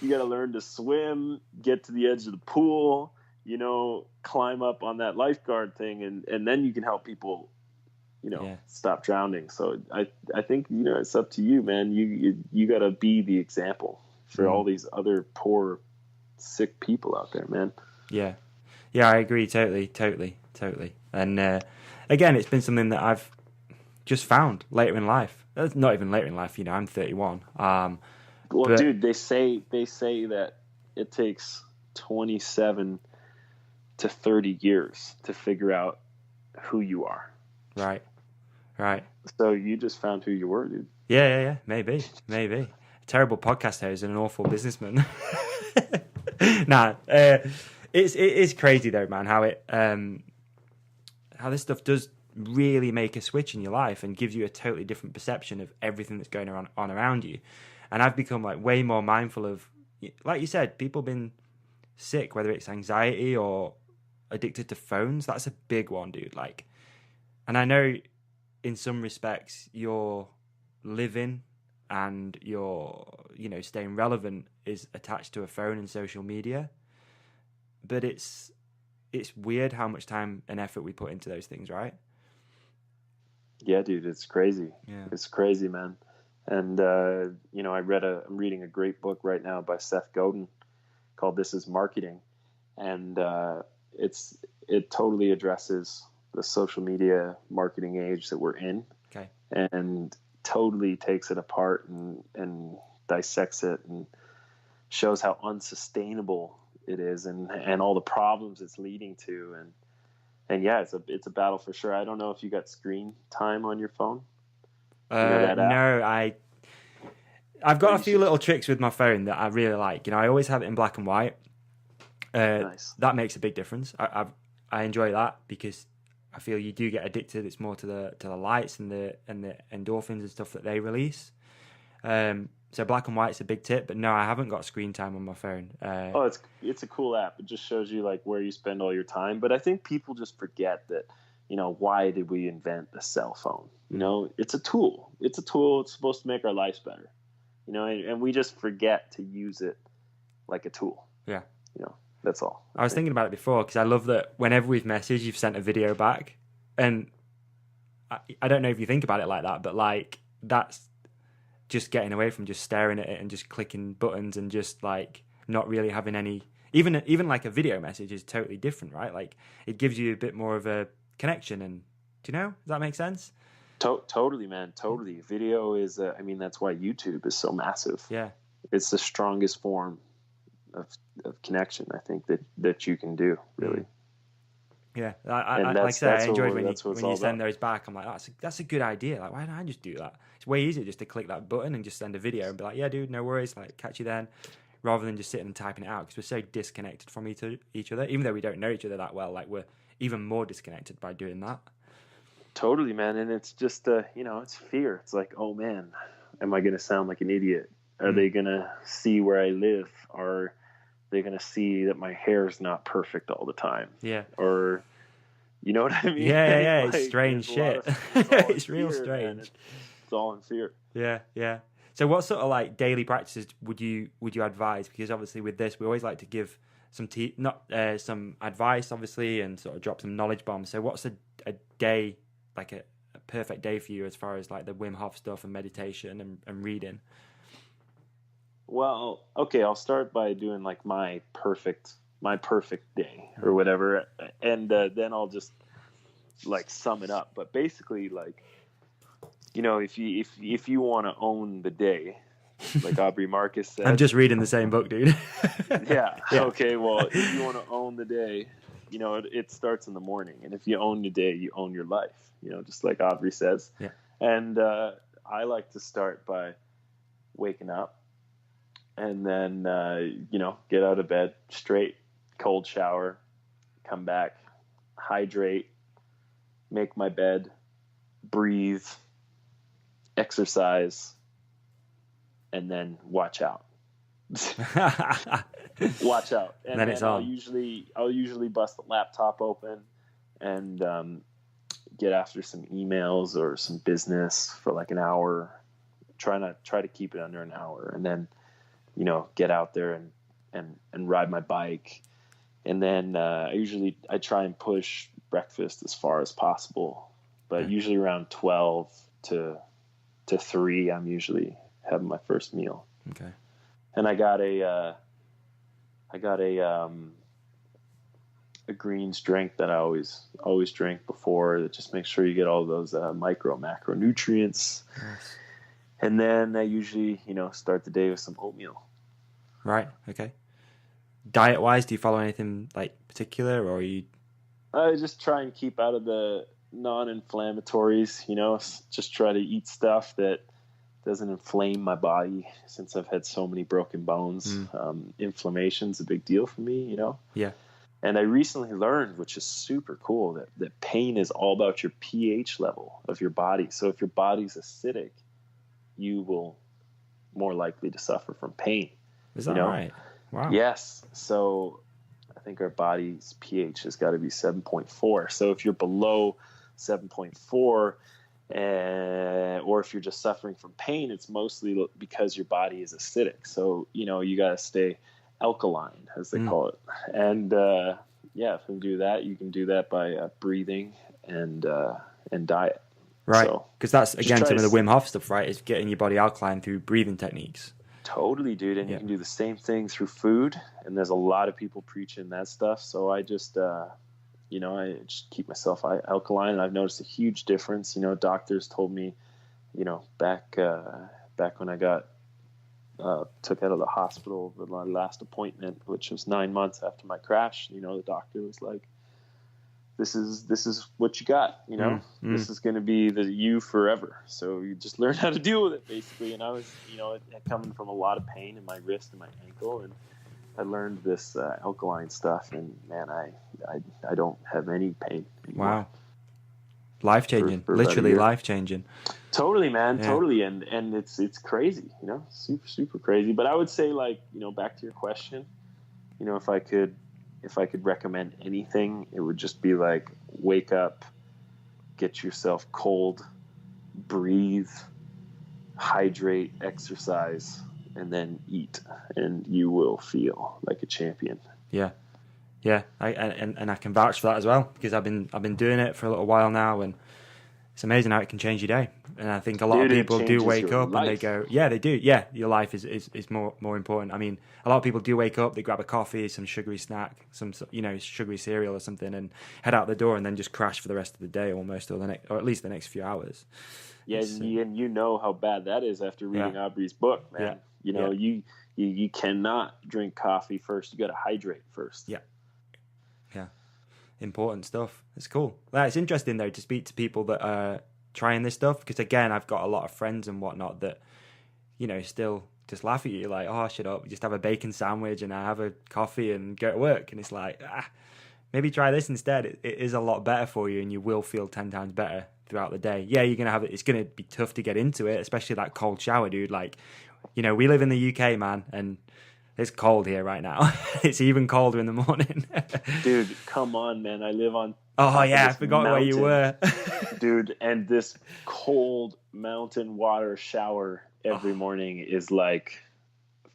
learn to swim, get to the edge of the pool, climb up on that lifeguard thing, and then you can help people, stop drowning. So I think, it's up to you, man. You gotta be the example for all these other poor, sick people out there, man. Yeah, I agree totally. And again, it's been something that I've just found later in life. Not even later in life, I'm 31. Well, but, dude, they say that it takes 27 to 30 years to figure out who you are. Right. So you just found who you were, dude. Yeah. Maybe. A terrible podcast host and an awful businessman. Nah, it is crazy though, man. How this stuff does really make a switch in your life and gives you a totally different perception of everything that's going on around you. And I've become like way more mindful of, like you said, people been sick, whether it's anxiety or addicted to phones. That's a big one, dude. Like, and I know in some respects you're living and you're, staying relevant is attached to a phone and social media. But it's weird how much time and effort we put into those things, right? Yeah, dude, it's crazy. Yeah. It's crazy, man. And, I'm reading a great book right now by Seth Godin called This Is Marketing. And it totally addresses the social media marketing age that we're in. Okay. And totally takes it apart and dissects it and shows how unsustainable it is and all the problems it's leading to. And yeah, it's a battle for sure. I don't know if you got screen time on your phone. No, I've got a few little tricks with my phone that I really like. I always have it in black and white. Nice. That makes a big difference. I enjoy that because I feel you do get addicted. It's more to the lights and the endorphins and stuff that they release. So black and white's a big tip, but no, I haven't got screen time on my phone. It's a cool app. It just shows you like where you spend all your time. But I think people just forget that, why did we invent the cell phone? It's a tool. It's supposed to make our lives better, and we just forget to use it like a tool. Yeah. That's all. I was thinking about it before because I love that whenever we've messaged, you've sent a video back. And I don't know if you think about it like that, but like that's just getting away from just staring at it and just clicking buttons and just like not really having any, even like a video message is totally different, right? Like it gives you a bit more of a connection. And does that make sense? Totally, man. Totally. Video is, that's why YouTube is so massive. Yeah. It's the strongest form of connection, I think, that you can do, really. Yeah, like I say, I enjoyed when you send those back. I'm like, that's a good idea. Like, why don't I just do that? It's way easier just to click that button and just send a video and be like, yeah, dude, no worries, like catch you then, rather than just sitting and typing it out because we're so disconnected from each other. Even though we don't know each other that well, like we're even more disconnected by doing that. Totally, man. And it's just, it's fear. It's like, oh man, am I going to sound like an idiot? Are they going to see where I live? Are they going to see that my hair is not perfect all the time? Yeah. Or, you know what I mean? Yeah. Like, it's strange shit. It's real fear, strange. Man. It's all in fear. Yeah. So what sort of like daily practices would you advise? Because obviously with this, we always like to give some advice, obviously, and sort of drop some knowledge bombs. So what's a day, like a perfect day for you as far as like the Wim Hof stuff and meditation and reading? Well, okay, I'll start by doing like my perfect day or whatever, and then I'll just like sum it up. But basically, like, if you want to own the day, like Aubrey Marcus said, I'm just reading the same book, dude. yeah. Okay. Well, if you want to own the day, it starts in the morning, and if you own the day, you own your life. Just like Aubrey says. Yeah. And I like to start by waking up. And then, get out of bed, straight, cold shower, come back, hydrate, make my bed, breathe, exercise, and then watch out. Watch out. And then it's on. I'll usually bust the laptop open and get after some emails or some business for like an hour. Try to keep it under an hour, and then, you know, get out there and ride my bike. And then I try and push breakfast as far as possible, but usually around 12 to 3, I'm usually having my first meal. Okay. And I got a greens drink that I always drink before, that just makes sure you get all those macronutrients. Nice. And then I usually, you know, start the day with some oatmeal. Right. Okay. Diet wise, do you follow anything like particular, or are you? I just try and keep out of the non-inflammatories, you know, just try to eat stuff that doesn't inflame my body, since I've had so many broken bones. Inflammation's a big deal for me, you know? Yeah. And I recently learned, which is super cool, that pain is all about your pH level of your body. So if your body's acidic, you will more likely to suffer from pain. Is that right? Wow. Yes. So I think our body's pH has got to be 7.4. So if you're below 7.4, or if you're just suffering from pain, it's mostly because your body is acidic. So, you know, you got to stay alkaline, as they call it. And if you can do that, you can do that by breathing and diet. Right. So, because that's, again, some of the Wim Hof stuff, right? Is getting your body alkaline through breathing techniques. Totally, dude. And you can do the same thing through food. And there's a lot of people preaching that stuff. So I just, I just keep myself alkaline. And I've noticed a huge difference. You know, doctors told me, you know, back when I got took out of the hospital, my last appointment, which was 9 months after my crash, you know, the doctor was like, this is what you got, you know, this is going to be you forever. So you just learn how to deal with it, basically. And I was, you know, coming from a lot of pain in my wrist and my ankle, and I learned this alkaline stuff, and man, I don't have any pain anymore. Wow. Life-changing, literally life-changing. Totally, man. Yeah. Totally. And it's crazy, you know, super, super crazy. But I would say, like, you know, back to your question, you know, if I could recommend anything, it would just be like, wake up, get yourself cold, breathe, hydrate, exercise, and then eat, and you will feel like a champion. Yeah. Yeah. I can vouch for that as well, because I've been doing it for a little while now, and it's amazing how it can change your day. And I think a lot of people do wake up and they go, yeah, they do. Yeah, your life is more important. I mean, a lot of people do wake up, they grab a coffee, some sugary snack, some, you know, sugary cereal or something, and head out the door and then just crash for the rest of the day almost, or at least the next few hours. Yeah, and you know how bad that is after reading Aubrey's book, man. Yeah. You know, you cannot drink coffee first. You got to hydrate first. Yeah. Yeah. Important stuff. It's cool. Well, it's interesting though to speak to people that are trying this stuff, because again, I've got a lot of friends and whatnot that, you know, still just laugh at you like, oh, shut up, just have a bacon sandwich and I have a coffee and go to work. And it's like, maybe try this instead. It is a lot better for you, and you will feel 10 times better throughout the day. Yeah, it's going to be tough to get into it, especially that cold shower, dude. Like, you know, we live in the UK, man, and it's cold here right now. It's even colder in the morning. Dude, come on, man. I live on... Oh, yeah, I forgot where you were. Dude, and this cold mountain water shower every morning is like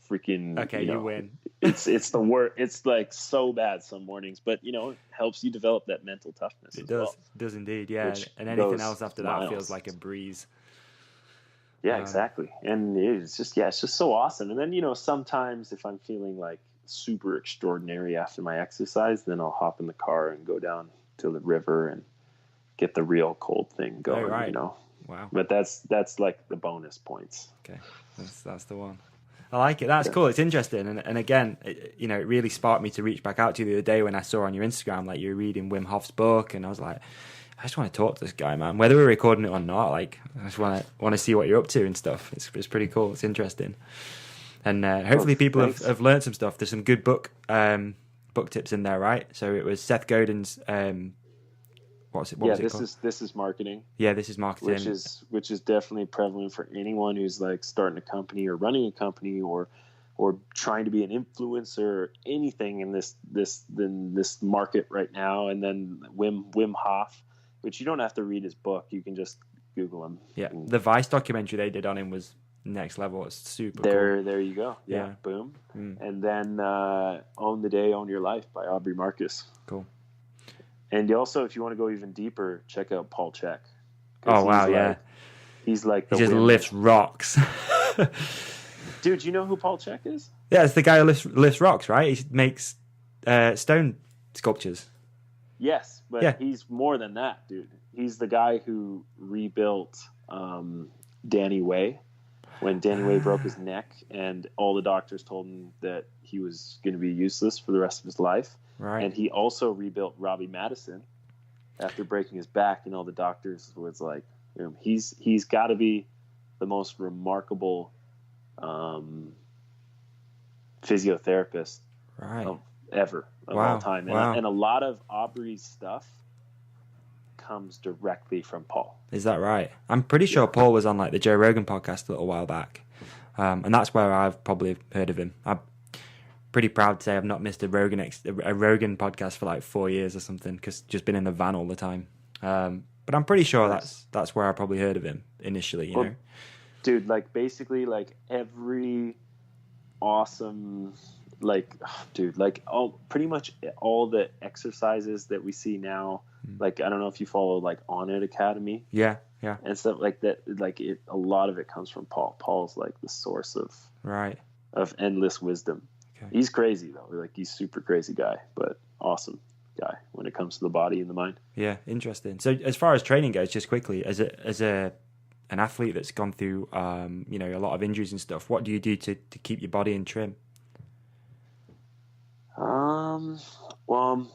freaking... Okay, you win. It's the worst. It's like so bad some mornings, but, you know, it helps you develop that mental toughness. It does. It does indeed, yeah. And anything else after that feels like a breeze. Yeah, exactly. And it's just so awesome. And then, you know, sometimes if I'm feeling like super extraordinary after my exercise, then I'll hop in the car and go down to the river and get the real cold thing going, you know. Wow. But that's like the bonus points. Okay. That's the one. I like it. That's cool. It's interesting. And again, it really sparked me to reach back out to you the other day when I saw on your Instagram, like, you were reading Wim Hof's book, and I was like, I just want to talk to this guy, man. Whether we're recording it or not, like, I just want to see what you're up to and stuff. It's pretty cool. It's interesting, and hopefully people have learned some stuff. There's some good book tips in there, right? So it was Seth Godin's What Yeah, was it called? this is marketing. Yeah, this is marketing. Which is definitely prevalent for anyone who's like starting a company or running a company or trying to be an influencer or anything in this market right now. And then Wim Hof, which you don't have to read his book, you can just Google him. Yeah, the Vice documentary they did on him was next level. It's super cool. There you go. Yeah. Boom. And then Own the Day, Own Your Life by Aubrey Marcus. Cool. And also, if you want to go even deeper, check out Paul Chek. Oh wow, yeah. He's like he just lifts rocks. Dude, you know who Paul Chek is? Yeah, it's the guy who lifts rocks, right? He makes stone sculptures. Yes, but he's more than that, dude. He's the guy who rebuilt Danny Way when Danny Way broke his neck and all the doctors told him that he was going to be useless for the rest of his life. Right. And he also rebuilt Robbie Madison after breaking his back, and all the doctors was like, he's got to be the most remarkable physiotherapist ever of all time. And a lot of Aubrey's stuff comes directly from Paul. Is that right? I'm pretty sure Paul was on like the Joe Rogan podcast a little while back, and that's where I've probably heard of him. I'm pretty proud to say I've not missed a Rogan podcast for like 4 years or something, because just been in the van all the time. But I'm pretty sure that's where I probably heard of him initially. You know, dude, like basically like every awesome, pretty much all the exercises that we see now. Like, I don't know if you follow like On It Academy. Yeah. And stuff like that. Like a lot of it comes from Paul. Paul's like the source of endless wisdom. Okay. He's crazy though. Like he's super crazy guy, but awesome guy when it comes to the body and the mind. Yeah, interesting. So as far as training goes, just quickly, as an athlete that's gone through a lot of injuries and stuff, what do you do to keep your body in trim? Well,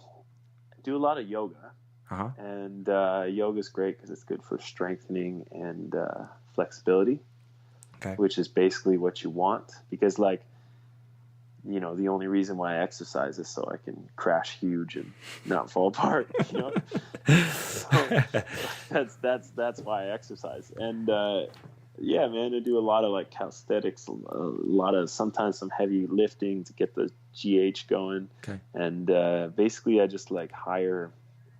I do a lot of yoga. And yoga is great because it's good for strengthening and flexibility, which is basically what you want. Because, like, the only reason why I exercise is so I can crash huge and not fall apart. So that's why I exercise. And yeah, man, I do a lot of like calisthenics, a lot of sometimes some heavy lifting to get the GH going. And basically, I just like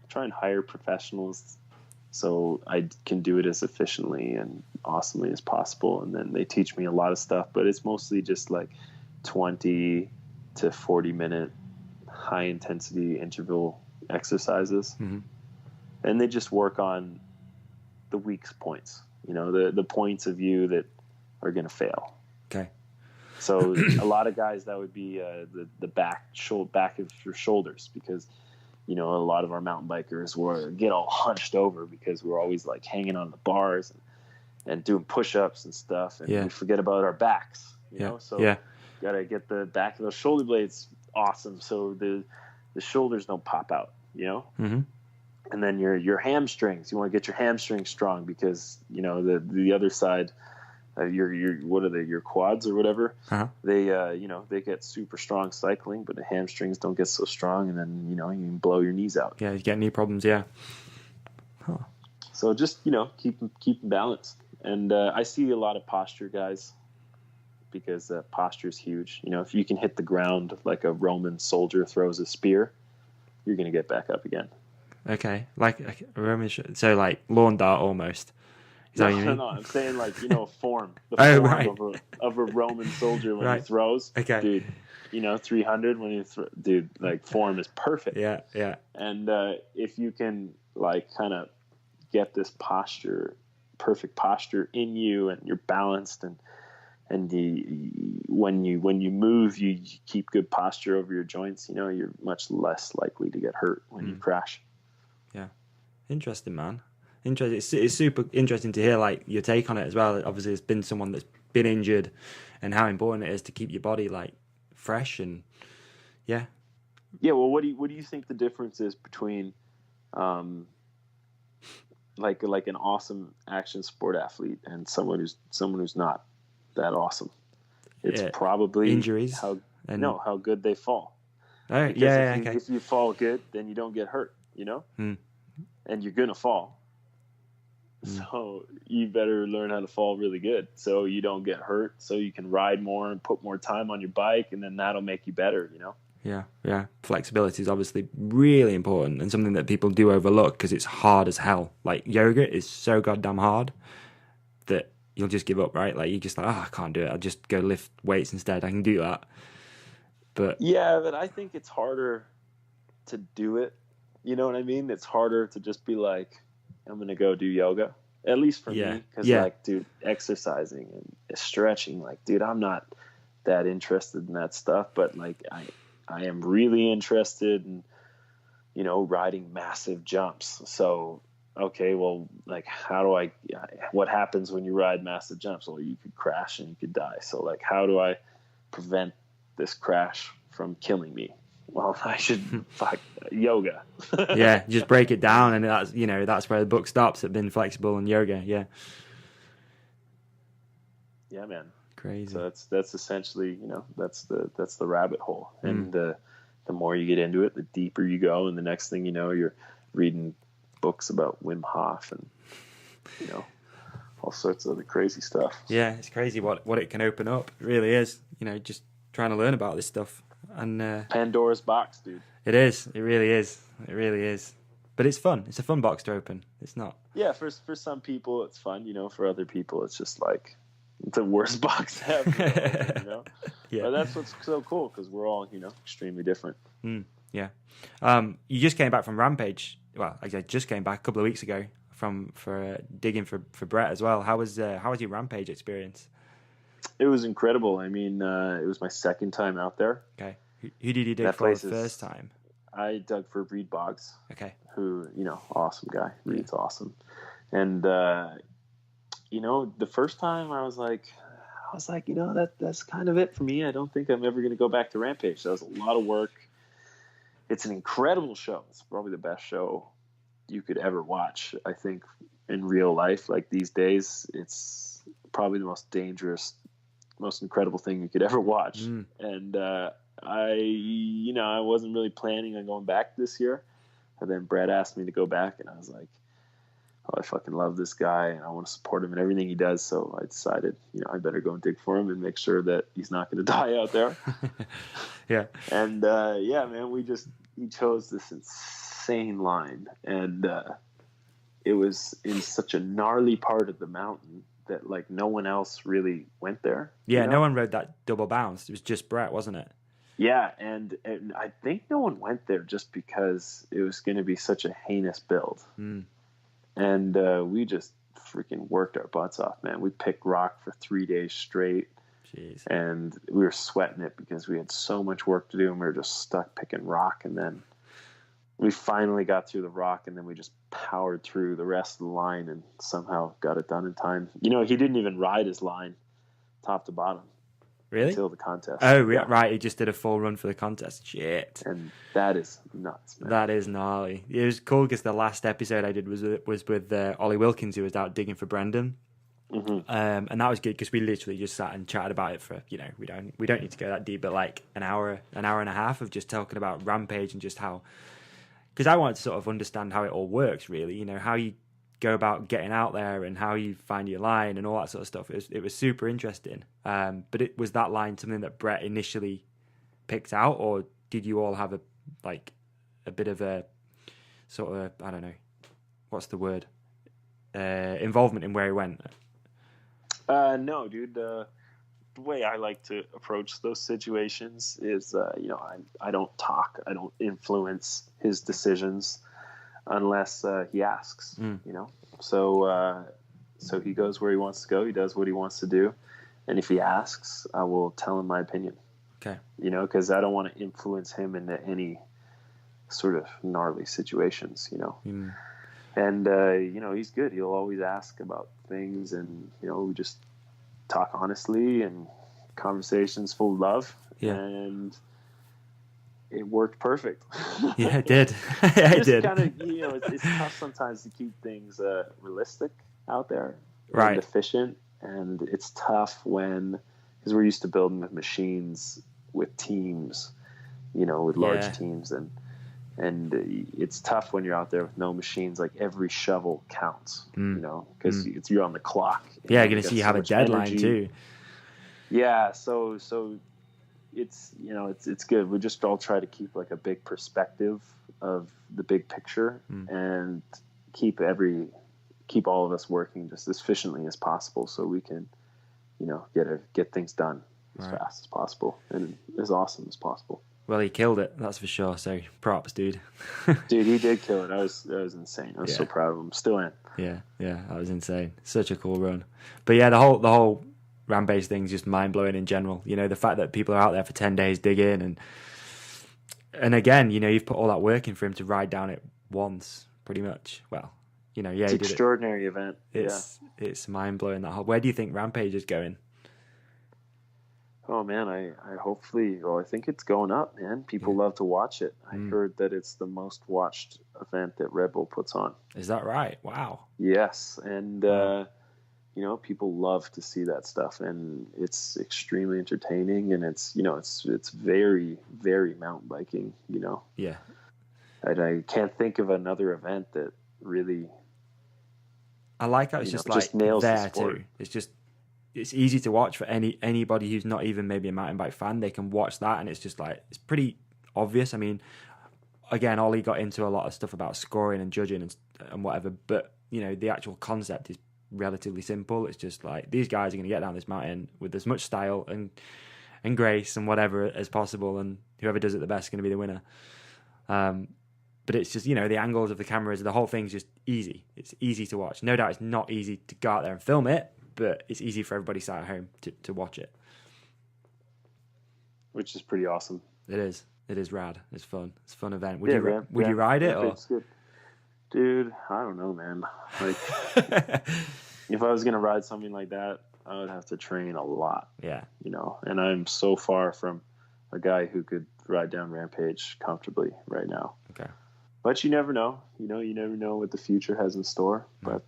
try and hire professionals so I can do it as efficiently and awesomely as possible. And then they teach me a lot of stuff, but it's mostly just like 20 to 40 minute high intensity interval exercises. And they just work on the weak points, the points of you that are going to fail. So a lot of guys, that would be the back of your shoulders, because a lot of our mountain bikers get all hunched over because we're always like hanging on the bars and doing push-ups and stuff. And we forget about our backs, got to get the back of those shoulder blades awesome, so the shoulders don't pop out, And then your hamstrings, you want to get your hamstrings strong, because the other side, your quads or whatever, they they get super strong cycling, but the hamstrings don't get so strong, and then you can blow your knees out. You get knee problems. So just keep them balanced. And I see a lot of posture guys, because posture is huge. If you can hit the ground like a Roman soldier throws a spear, you're going to get back up again. Okay. Like a Roman, so like lawn dart almost. Is that what you mean? No, I'm saying like, form. The form of a Roman soldier when he throws. Okay. Dude, 300 when you throw. Dude, like form is perfect. Yeah. And if you can like kind of get this perfect posture in you, and you're balanced, and when you move, you keep good posture over your joints, you're much less likely to get hurt when you crash. Yeah. Interesting, man. Interesting. It's super interesting to hear like your take on it as well. Obviously, it's been someone that's been injured, and how important it is to keep your body like fresh and yeah. Well, what do you think the difference is between like an awesome action sport athlete and someone who's not that awesome? It's probably injuries. How good they fall. Oh, because if you fall good, then you don't get hurt. and you're gonna fall. So you better learn how to fall really good so you don't get hurt, so you can ride more and put more time on your bike, and then that'll make you better, you know? Yeah. Flexibility is obviously really important and something that people do overlook because it's hard as hell. Like yoga is so goddamn hard that you'll just give up, right? Like you're just like, oh, I can't do it. I'll just go lift weights instead. I can do that. But I think it's harder to do it. You know what I mean? It's harder to just be like, I'm going to go do yoga, at least for me. Because, like, dude, exercising and stretching, like, dude, I'm not that interested in that stuff. But, like, I am really interested in, you know, riding massive jumps. So, okay, well, like, what happens when you ride massive jumps? Well, you could crash and you could die. So, like, how do I prevent this crash from killing me? Well, I should fuck yoga. Yeah, just break it down, and that's where the book stops at being flexible and yoga. Yeah, man, crazy. So that's essentially, you know, that's the rabbit hole, and the more you get into it, the deeper you go, and the next thing you know, you're reading books about Wim Hof and, you know, all sorts of other crazy stuff. Yeah, it's crazy what it can open up. It really is. You know, just trying to learn about this stuff. And Pandora's box, dude. It is. It really is. It really is. But it's fun. It's a fun box to open. It's not. Yeah, for some people it's fun. You know, for other people it's just like the worst box ever. You know. Yeah. But that's what's so cool because we're all, you know, extremely different. Yeah. You just came back from Rampage. Well, I just came back a couple of weeks ago for digging for Brett as well. How was your Rampage experience? It was incredible. I mean, it was my second time out there. Okay. Who did you dig for the first time? I dug for Reed Boggs. Okay. Who, you know, awesome guy. Reed's awesome. And, you know, the first time I was like, you know, that's kind of it for me. I don't think I'm ever going to go back to Rampage. That was a lot of work. It's an incredible show. It's probably the best show you could ever watch, I think, in real life. Like these days, it's probably the most dangerous, most incredible thing you could ever watch. And I wasn't really planning on going back this year. And then Brad asked me to go back, and I was like, oh, I fucking love this guy, and I want to support him in everything he does. So I decided, you know, I better go and dig for him and make sure that he's not going to die out there. Yeah. And, man, he chose this insane line. And it was in such a gnarly part of the mountain that, like, no one else really went there. Yeah, you know? No one rode that double bounce. It was just Brett, wasn't it? Yeah, and I think no one went there just because it was going to be such a heinous build. And we just freaking worked our butts off, man. We picked rock for 3 days straight. Jeez. And we were sweating it because we had so much work to do, and we were just stuck picking rock. And then we finally got through the rock, and then we just powered through the rest of the line and somehow got it done in time. You know, he didn't even ride his line top to bottom. Really? Until the contest. Oh, yeah. Right. He just did a full run for the contest. Shit. And that is nuts, man. That is gnarly. It was cool because the last episode I did was with Ollie Wilkins, who was out digging for Brendan. And that was good because we literally just sat and chatted about it for, you know, we don't need to go that deep, but like an hour and a half of just talking about Rampage and just how, because I wanted to sort of understand how it all works, really, you know, how you go about getting out there and how you find your line and all that sort of stuff. It was super interesting. But it was that line something that Brett initially picked out, or did you all have a bit of a sort of, I don't know, what's the word? Involvement in where he went? No, dude. The way I like to approach those situations is, you know, I don't talk. I don't influence his decisions unless he asks, you know. So he goes where he wants to go. He does what he wants to do. And if he asks, I will tell him my opinion. Okay. You know, because I don't want to influence him into any sort of gnarly situations, you know. And, you know, he's good. He'll always ask about things, and, you know, we just talk honestly, and conversations full of love. Yeah. And it worked perfect. Yeah, it did. It did. Kind of, you know, it's tough sometimes to keep things realistic out there, right? And efficient, and it's tough because we're used to building with machines, with teams, you know, with large teams, and and it's tough when you're out there with no machines. Like every shovel counts, because you're on the clock. Yeah, you're gonna see you have a deadline too. Yeah, so it's it's good. We just all try to keep like a big perspective of the big picture and keep all of us working just as efficiently as possible, so we can get things done as fast as possible and as awesome as possible. Well, he killed it, that's for sure. So props, dude. Dude, he did kill it. That was insane. I was so proud of him. Still am. Yeah, that was insane. Such a cool run. But yeah, the whole Rampage thing's just mind blowing in general. The fact that people are out there for 10 days digging and again, you've put all that work in for him to ride down it once, pretty much. Well, it's an extraordinary event. It's mind blowing. Where do you think Rampage is going? Oh man, I think it's going up, man. People love to watch it. I heard that it's the most watched event that Red Bull puts on. Is that right? Wow. Yes, and people love to see that stuff, and it's extremely entertaining, and it's very, very mountain biking. Yeah. I can't think of another event that really. I like how it's just nails there the sport. Too. It's easy to watch for anybody who's not even maybe a mountain bike fan. They can watch that, and it's just it's pretty obvious. I mean, again, Ollie got into a lot of stuff about scoring and judging and whatever, but the actual concept is relatively simple. It's just these guys are going to get down this mountain with as much style and grace and whatever as possible, and whoever does it the best is going to be the winner. But it's just, the angles of the cameras, the whole thing's just easy. It's easy to watch. No doubt it's not easy to go out there and film it, but it's easy for everybody sat at home to watch it. Which is pretty awesome. It is. It is rad. It's fun. It's a fun event. Would you ride it? Or? Good. Dude, I don't know, man. If I was going to ride something like that, I would have to train a lot. Yeah. And I'm so far from a guy who could ride down Rampage comfortably right now. Okay. But you never know. You never know what the future has in store. But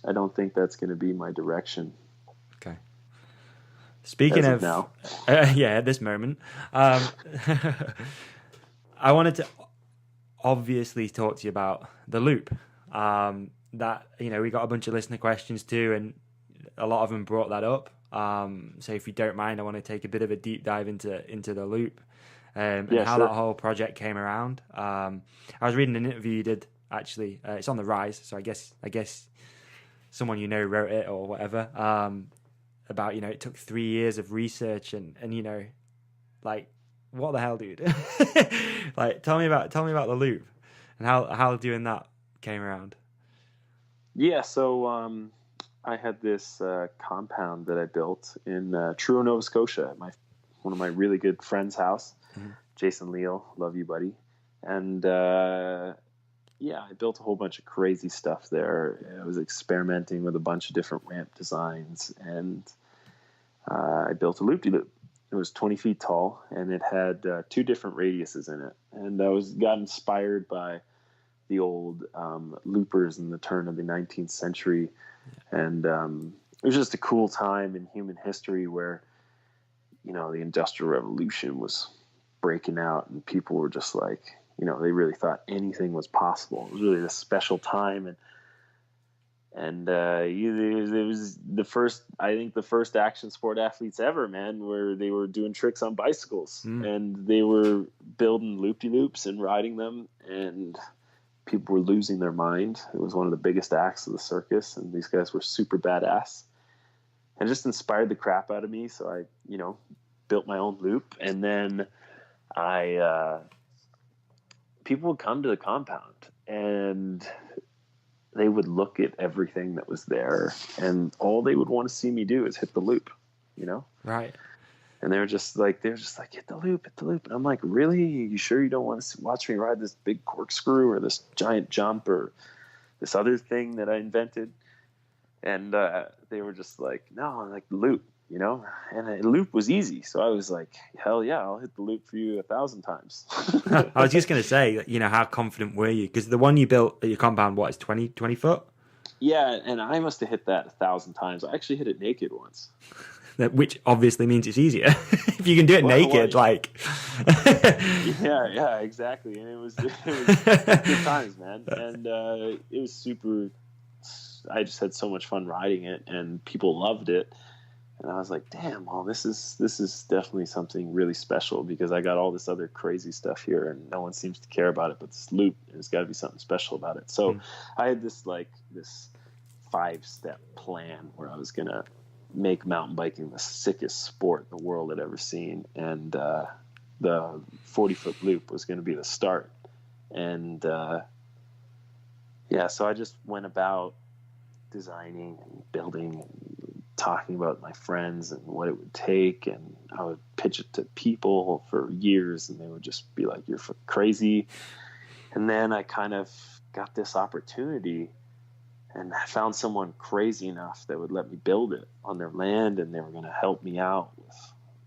I don't think that's going to be my direction. Okay. Speaking of now. At this moment, I wanted to obviously talk to you about the loop. That we got a bunch of listener questions too, and a lot of them brought that up. So if you don't mind, I want to take a bit of a deep dive into the loop and how that whole project came around. I was reading an interview you did actually. It's on the Rise, so I guess someone wrote it or whatever. About it took 3 years of research and what the hell, dude? Tell me about the loop and how doing that came around. Yeah, so I had this compound that I built in Truro, Nova Scotia, at one of my really good friends' house. Jason Leal, love you, buddy. And I built a whole bunch of crazy stuff there. I was experimenting with a bunch of different ramp designs, and I built a loop-de-loop. It was 20 feet tall, and it had 2 different radiuses in it. And I got inspired by the old loopers in the turn of the 19th century. And it was just a cool time in human history where, the Industrial Revolution was breaking out, and people were just they really thought anything was possible. It was really a special time. And it was the first action sport athletes ever, man, where they were doing tricks on bicycles and they were building loop-de-loops and riding them, and people were losing their mind. It was one of the biggest acts of the circus, and these guys were super badass. And it just inspired the crap out of me, so I, built my own loop, and then people would come to the compound, and they would look at everything that was there, and all they would want to see me do is hit the loop, Right. And they were just like, hit the loop. And I'm like, really? You sure you don't want to watch me ride this big corkscrew or this giant jump or this other thing that I invented? And they were just like, no, I like the loop, and a loop was easy. So I was like, hell yeah, I'll hit the loop for you 1,000 times. I was just going to say, how confident were you? Because the one you built at your compound, is 20 foot? Yeah, and I must have hit that 1,000 times. I actually hit it naked once. which obviously means it's easier. If you can do it naked, like. yeah, exactly. And it was good times, man. And it was super. I just had so much fun riding it, and people loved it. And I was like, damn, well, this is definitely something really special, because I got all this other crazy stuff here and no one seems to care about it, but this loop, there's got to be something special about it. So I had this 5-step plan where I was going to make mountain biking the sickest sport the world had ever seen. And the 40-foot loop was going to be the start. And so I just went about designing and building and talking about my friends and what it would take, and I would pitch it to people for years and they would just be like, you're crazy. And then I kind of got this opportunity and I found someone crazy enough that would let me build it on their land, and they were going to help me out with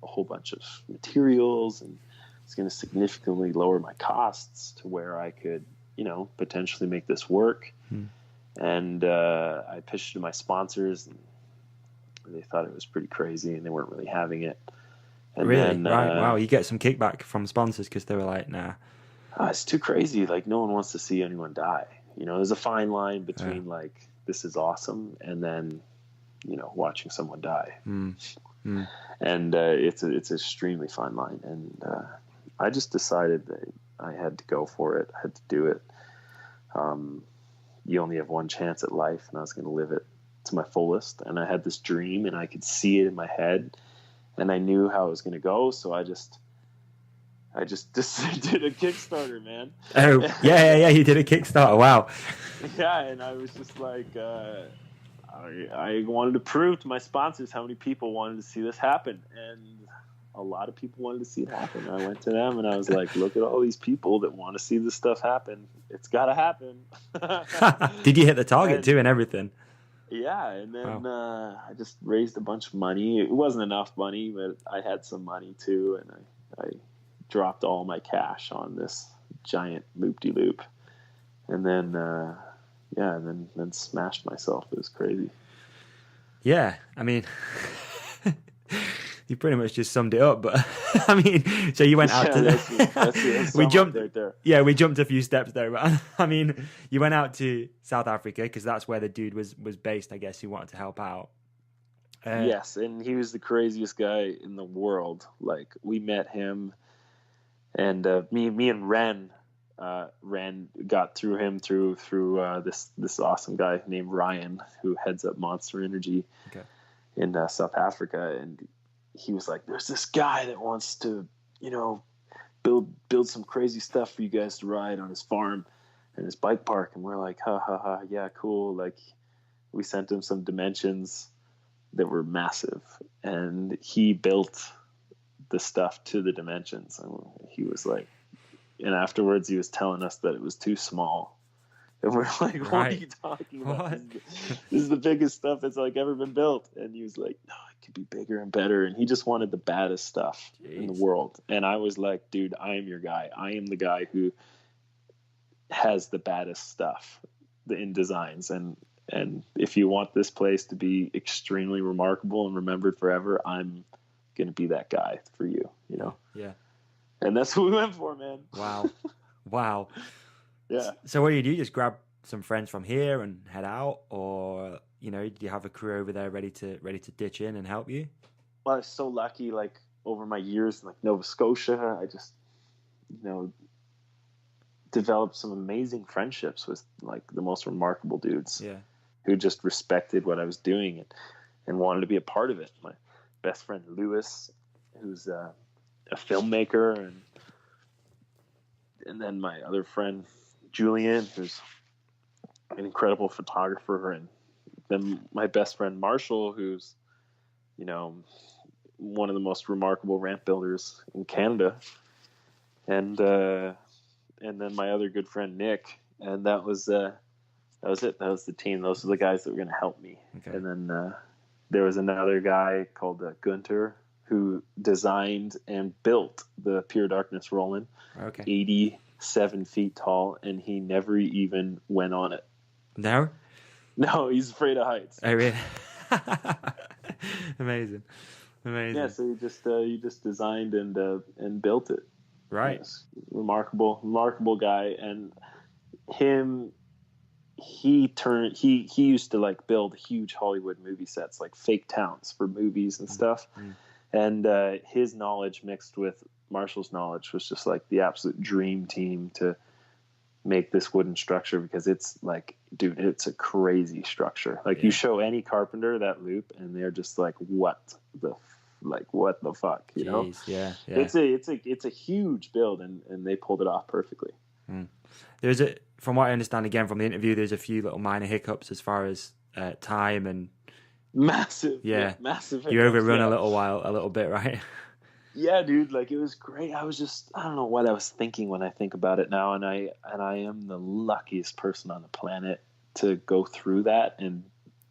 a whole bunch of materials, and it's going to significantly lower my costs to where I could, potentially make this work. And I pitched it to my sponsors, and they thought it was pretty crazy and they weren't really having it. And really? Then, right. Wow. You get some kickback from sponsors because they were like, nah. It's too crazy. Like, no one wants to see anyone die. There's a fine line between like, this is awesome, and then, watching someone die. And it's an extremely fine line. And I just decided that I had to go for it. I had to do it. You only have one chance at life, and I was going to live it to my fullest. And I had this dream and I could see it in my head and I knew how it was going to go. So I just did a Kickstarter, man. Oh, yeah. You did a Kickstarter. Wow. Yeah. And I was just like, I wanted to prove to my sponsors how many people wanted to see this happen. And a lot of people wanted to see it happen. I went to them and I was like, look at all these people that want to see this stuff happen. It's got to happen. Did you hit the target too and everything? Yeah, and then I just raised a bunch of money. It wasn't enough money, but I had some money too, and I dropped all my cash on this giant loop-de-loop, and then then smashed myself. It was crazy. Yeah, I mean, you pretty much just summed it up. But I mean, so you went out to that's we jumped right there. Yeah, we jumped a few steps there. But I mean, you went out to South Africa because that's where the dude was based. I guess who wanted to help out. Yes, and he was the craziest guy in the world. Like, we met him, and me and Ren got through him through this awesome guy named Ryan, who heads up Monster Energy in South Africa. And he was like, there's this guy that wants to, build some crazy stuff for you guys to ride on his farm and his bike park. And we're like, ha, yeah, cool. Like, we sent him some dimensions that were massive, and he built the stuff to the dimensions. And he was like, and afterwards he was telling us that it was too small. And we're like, what are you talking about? This is the biggest stuff that's like ever been built. And he was like, no, it could be bigger and better. And he just wanted the baddest stuff in the world. And I was like, dude, I am your guy. I am the guy who has the baddest stuff in designs. And if you want this place to be extremely remarkable and remembered forever, I'm going to be that guy for you, Yeah. And that's what we went for, man. Wow. Yeah. So what do? You just grab some friends from here and head out, or do you have a crew over there ready to ditch in and help you? Well, I was so lucky. Like, over my years in like Nova Scotia, I just developed some amazing friendships with like the most remarkable dudes. Yeah. Who just respected what I was doing and wanted to be a part of it. My best friend Lewis, who's a filmmaker, and then my other friend Julian, who's an incredible photographer, and then my best friend Marshall, who's one of the most remarkable ramp builders in Canada, and then my other good friend Nick, and that was it. That was the team. Those were the guys that were going to help me. Okay. And then there was another guy called Gunter who designed and built the Pure Darkness Roland. Okay. 87 feet tall, and he never even went on it. No, he's afraid of heights. Oh, really? Amazing. Amazing. Yeah, so you just designed and built it. Right. Yes, remarkable guy, and him. He used to like build huge Hollywood movie sets, like fake towns for movies and stuff. And his knowledge mixed with Marshall's knowledge was just like the absolute dream team to make this wooden structure, because it's like, dude, it's a crazy structure. Like you show any carpenter that loop and they're just like, what the fuck, you know? Yeah. It's a huge build, and they pulled it off perfectly. From what I understand, again from the interview, there's a few little minor hiccups as far as time and massive massive. hiccups, You overrun a little bit, right? Yeah, dude, like it was great. I don't know what I was thinking when I think about it now, and I am the luckiest person on the planet to go through that and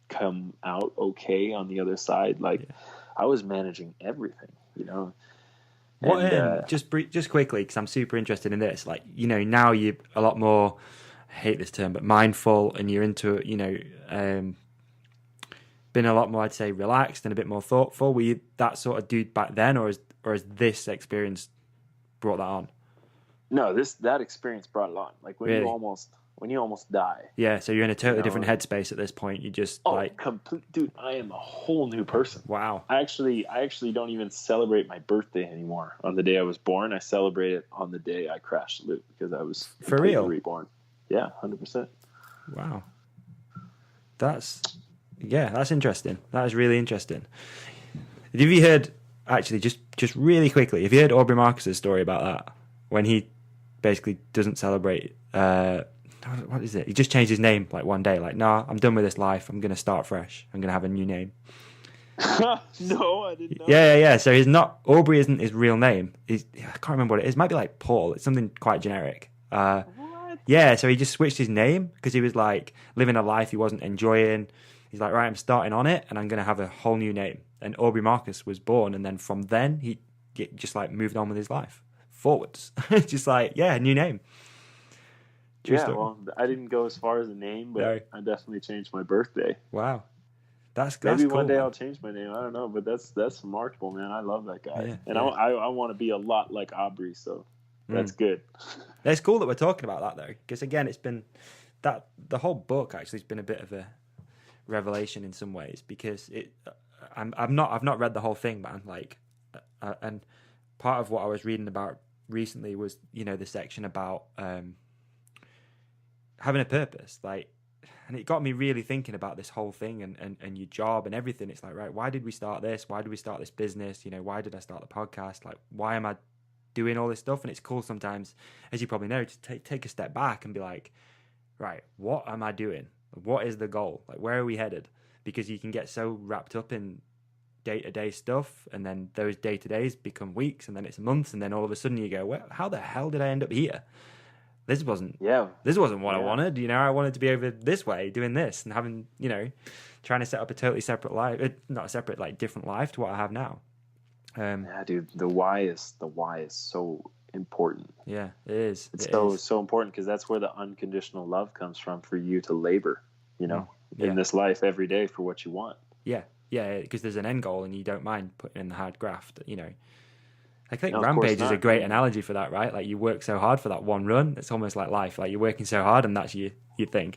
come out okay on the other side. Like I was managing everything, you know. And, just quickly, because I'm super interested in this. Like, you know, now you're a lot more, I hate this term, but mindful, and you're into, you know, been a lot more, I'd say, relaxed and a bit more thoughtful. Were you that sort of dude back then, or has this experience brought that on? No, that experience brought it on. Like when you almost die. Yeah, so you're in a totally different headspace at this point. You just dude, I am a whole new person. Wow. I actually don't even celebrate my birthday anymore on the day I was born. I celebrate it on the day I crashed the loop, because I was for real reborn. Yeah, 100%. Wow. That's interesting. That is really interesting. Have you heard, actually, just really quickly, have you heard Aubrey Marcus's story about that? When he basically doesn't celebrate, what is it? He just changed his name like one day. Like, nah, I'm done with this life. I'm going to start fresh. I'm going to have a new name. No, I didn't know. Yeah. So Aubrey isn't his real name. I can't remember what it is. It might be like Paul. It's something quite generic. What? Yeah, so he just switched his name because he was like living a life he wasn't enjoying. He's like, right, I'm starting on it, and I'm going to have a whole new name. And Aubrey Marcus was born, and then from then he just like moved on with his life forwards. Just like, a new name. True story. Well, I didn't go as far as a name, but no. I definitely changed my birthday. Wow, that's maybe cool, one day man. I'll change my name. I don't know, but that's remarkable, man. I love that guy, I want to be a lot like Aubrey, so that's good. It's cool that we're talking about that though, because again, it's been that the whole book actually has been a bit of a revelation in some ways, because I've not read the whole thing, but I'm like, and part of what I was reading about recently was, you know, the section about having a purpose, like, and it got me really thinking about this whole thing and your job and everything. It's like, right, why did we start this? Why did we start this business? You know, why did I start the podcast? Like, why am I doing all this stuff? And it's cool sometimes, as you probably know, to take a step back and be like, right, what am I doing? What is the goal? Like, where are we headed? Because you can get so wrapped up in day-to-day stuff, and then those day-to-days become weeks, and then it's months, and then all of a sudden you go, well, how the hell did I end up here? This wasn't what I wanted. You know, I wanted to be over this way doing this and having, you know, trying to set up a totally separate life, not a separate, like different life to what I have now. Yeah, dude, the why is so important. Yeah, it is. It's so important, because that's where the unconditional love comes from, for you to labor, you know, in this life every day for what you want. Yeah, because there's an end goal, and you don't mind putting in the hard graft, you know. I think Rampage is a great analogy for that, right? Like, you work so hard for that one run, it's almost like life. Like, you're working so hard, and that's your thing.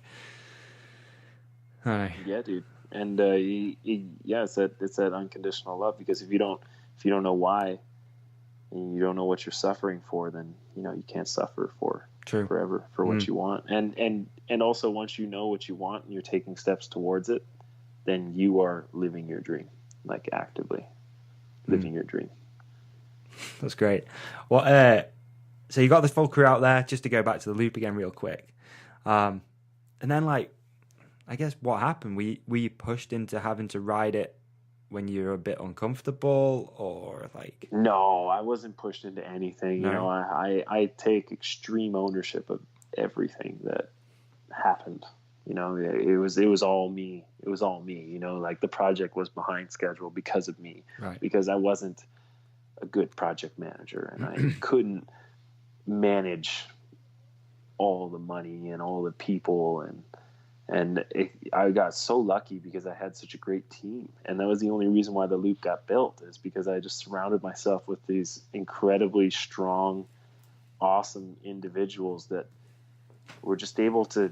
Yeah, dude. And it's that unconditional love, because if you don't know why, and you don't know what you're suffering for, then, you know, you can't suffer forever for what you want. And also, once you know what you want and you're taking steps towards it, then you are living your dream, like actively living your dream. That's great. Well, so you got this full crew out there, just to go back to the loop again real quick. And then, like, I guess what happened? Were you pushed into having to ride it when you're a bit uncomfortable, or like? No, I wasn't pushed into anything. No. You know, I take extreme ownership of everything that happened. You know, it was all me. It was all me. You know, like, the project was behind schedule because of me, right? Because I wasn't a good project manager, and I couldn't manage all the money and all the people, and And I got so lucky because I had such a great team. And that was the only reason why the loop got built, is because I just surrounded myself with these incredibly strong, awesome individuals that were just able to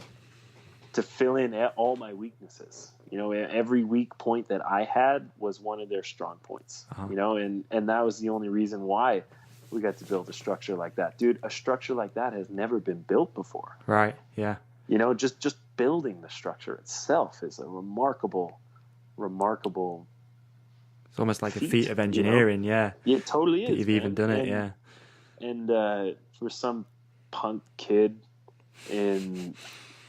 fill in all my weaknesses. You know, every weak point that I had was one of their strong points, you know, and that was the only reason why we got to build a structure like that. Dude, a structure like that has never been built before. Right. Yeah. You know, just building the structure itself is a remarkable. It's almost like a feat of engineering. You know? Yeah, it totally is. That you've even done it. Yeah. And for some punk kid in,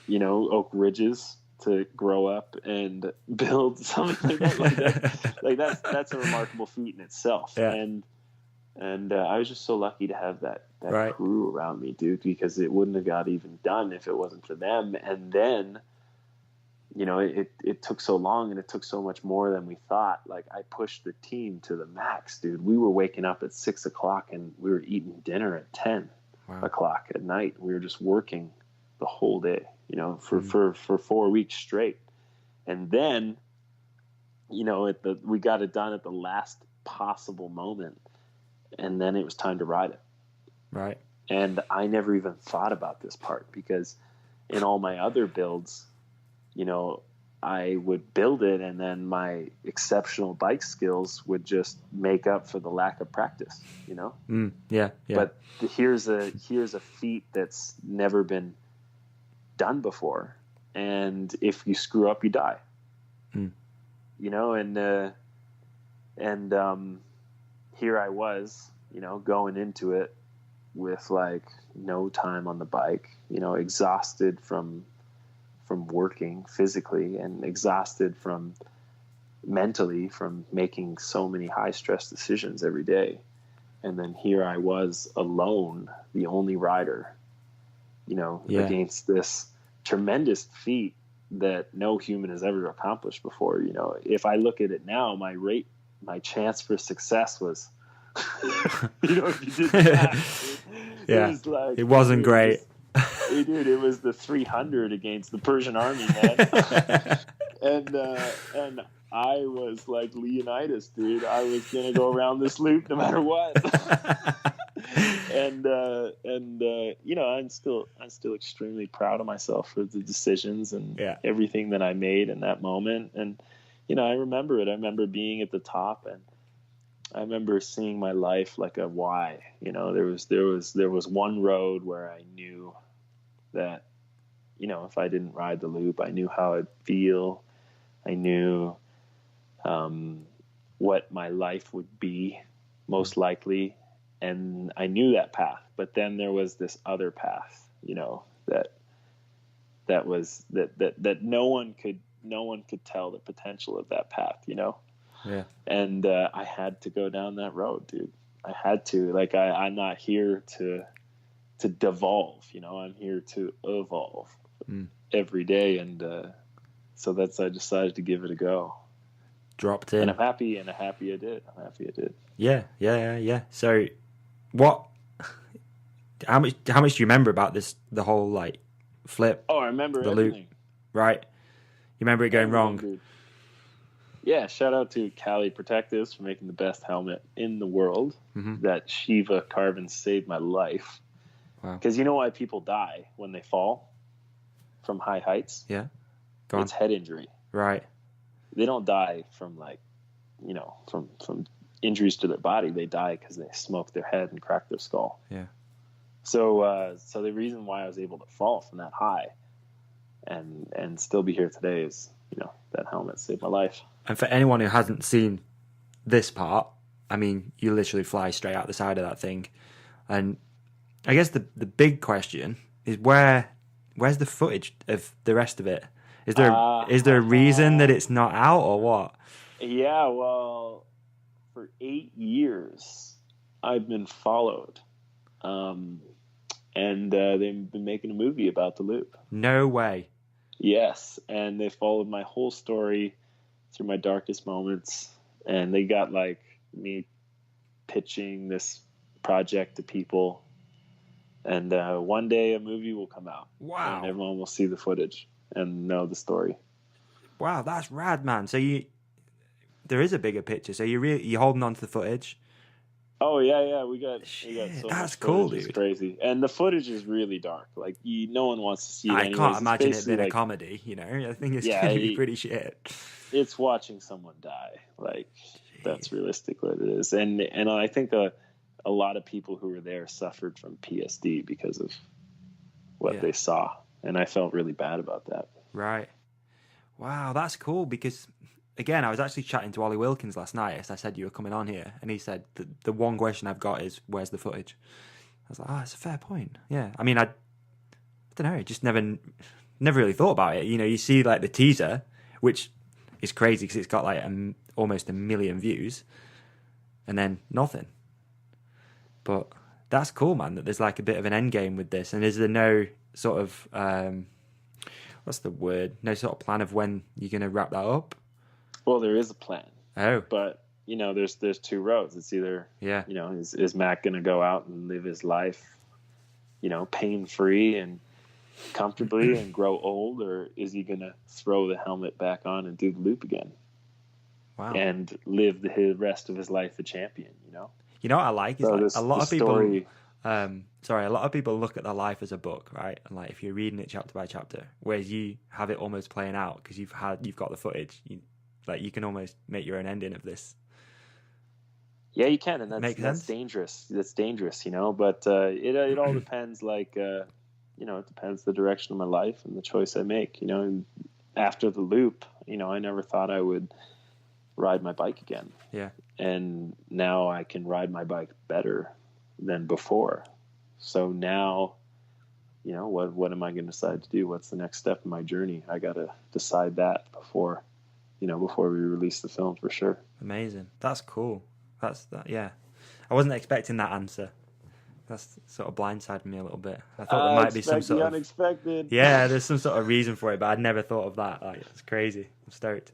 you know, Oak Ridges to grow up and build something like that, that's a remarkable feat in itself. Yeah. And I was just so lucky to have that right. crew around me, dude, because it wouldn't have got even done if it wasn't for them. And then, you know, it took so long and it took so much more than we thought. Like, I pushed the team to the max, dude. We were waking up at 6 o'clock and we were eating dinner at 10 o'clock at night. We were just working the whole day, you know, for 4 weeks straight. And then, you know, we got it done at the last possible moment. And then it was time to ride it. Right. And I never even thought about this part, because in all my other builds, you know, I would build it and then my exceptional bike skills would just make up for the lack of practice, you know? Yeah. But here's a feat that's never been done before. And if you screw up, you die. You know, and here I was, you know, going into it with like no time on the bike, you know, exhausted from working physically and exhausted from mentally from making so many high stress decisions every day. And then here I was alone, the only rider, you know, against this tremendous feat that no human has ever accomplished before. You know, if I look at it now, my chance for success was, you know, if you did that, it wasn't great. Dude, it was the 300 against the Persian army, man. and I was like Leonidas, dude. I was gonna go around this loop no matter what. and you know, I'm still extremely proud of myself for the decisions and everything that I made in that moment. And you know, I remember it. I remember being at the top, and I remember seeing my life like a Y. You know, there was one road where I knew that, you know, if I didn't ride the loop, I knew how I'd feel. I knew what my life would be most likely, and I knew that path. But then there was this other path, you know, that no one could tell the potential of that path, you know. Yeah. And I had to go down that road, dude. I had to. Like, I'm not here to devolve, you know. I'm here to evolve every day, and so I decided to give it a go. Dropped in, and I'm happy I did. Yeah. So, what? How much do you remember about the whole like flip? Oh, I remember the everything. loop, right? You remember it going wrong? Dude. Yeah, shout out to Cali Protectives for making the best helmet in the world. That Shiva carbon saved my life. Wow. Because you know why people die when they fall from high heights? Yeah. It's head injury. Right. They don't die from like, you know, from injuries to their body. They die because they smoke their head and crack their skull. Yeah. So the reason why I was able to fall from that high and still be here today is, you know, that helmet saved my life. And for anyone who hasn't seen this part, I mean, you literally fly straight out the side of that thing. And I guess the big question is where's the footage of the rest of it? Is there a reason that it's not out or what? Yeah, well, for 8 years I've been followed, and they've been making a movie about the loop. No way. Yes, and they followed my whole story through my darkest moments, and they got like me pitching this project to people. And one day a movie will come out. Wow. And everyone will see the footage. and know the story. Wow, that's rad, man. So there is a bigger picture. So you're holding on to the footage. Oh yeah, we got so That's much cool, footage. dude. It's crazy, and the footage is really dark. Like no one wants to see it. I anyways. can't It's imagine it basically being a comedy. You know, I think it's Yeah, going to be pretty shit. It's watching someone die. Like that's realistic what it is, and I think a lot of people who were there suffered from PSD because of what they saw, and I felt really bad about that. Right. Wow, that's cool because, again, I was actually chatting to Ollie Wilkins last night as I said you were coming on here, and he said the one question I've got is, where's the footage? I was like, oh, it's a fair point. Yeah. I mean, I don't know, I just never really thought about it. You know, you see like the teaser, which is crazy because it's got like almost 1 million views, and then nothing. But that's cool, man, that there's like a bit of an end game with this. And is there no sort of, what's the word? No sort of plan of when you're going to wrap that up? Well, there is a plan. Oh. But, you know, there's two roads. It's either, you know, is Mac going to go out and live his life, you know, pain-free and comfortably and grow old, or is he going to throw the helmet back on and do the loop again? Wow. And live the rest of his life a champion, you know? You know what I like is so like, a lot of people. A lot of people look at their life as a book, right? And like if you're reading it chapter by chapter, whereas you have it almost playing out because you've got the footage. You can almost make your own ending of this. Yeah, you can, and that's dangerous. That's dangerous, you know. But it all depends. Like you know, it depends the direction of my life and the choice I make. You know, and after the loop, you know, I never thought I would ride my bike again. Yeah. And now I can ride my bike better than before. So now, you know, what am I going to decide to do? What's the next step in my journey? I got to decide that before we release the film for sure. Amazing. That's cool. Yeah. I wasn't expecting that answer. That's sort of blindsided me a little bit. I thought there might be some sort of unexpected. Yeah, there's some sort of reason for it, but I'd never thought of that. Like, it's crazy. I'm stoked.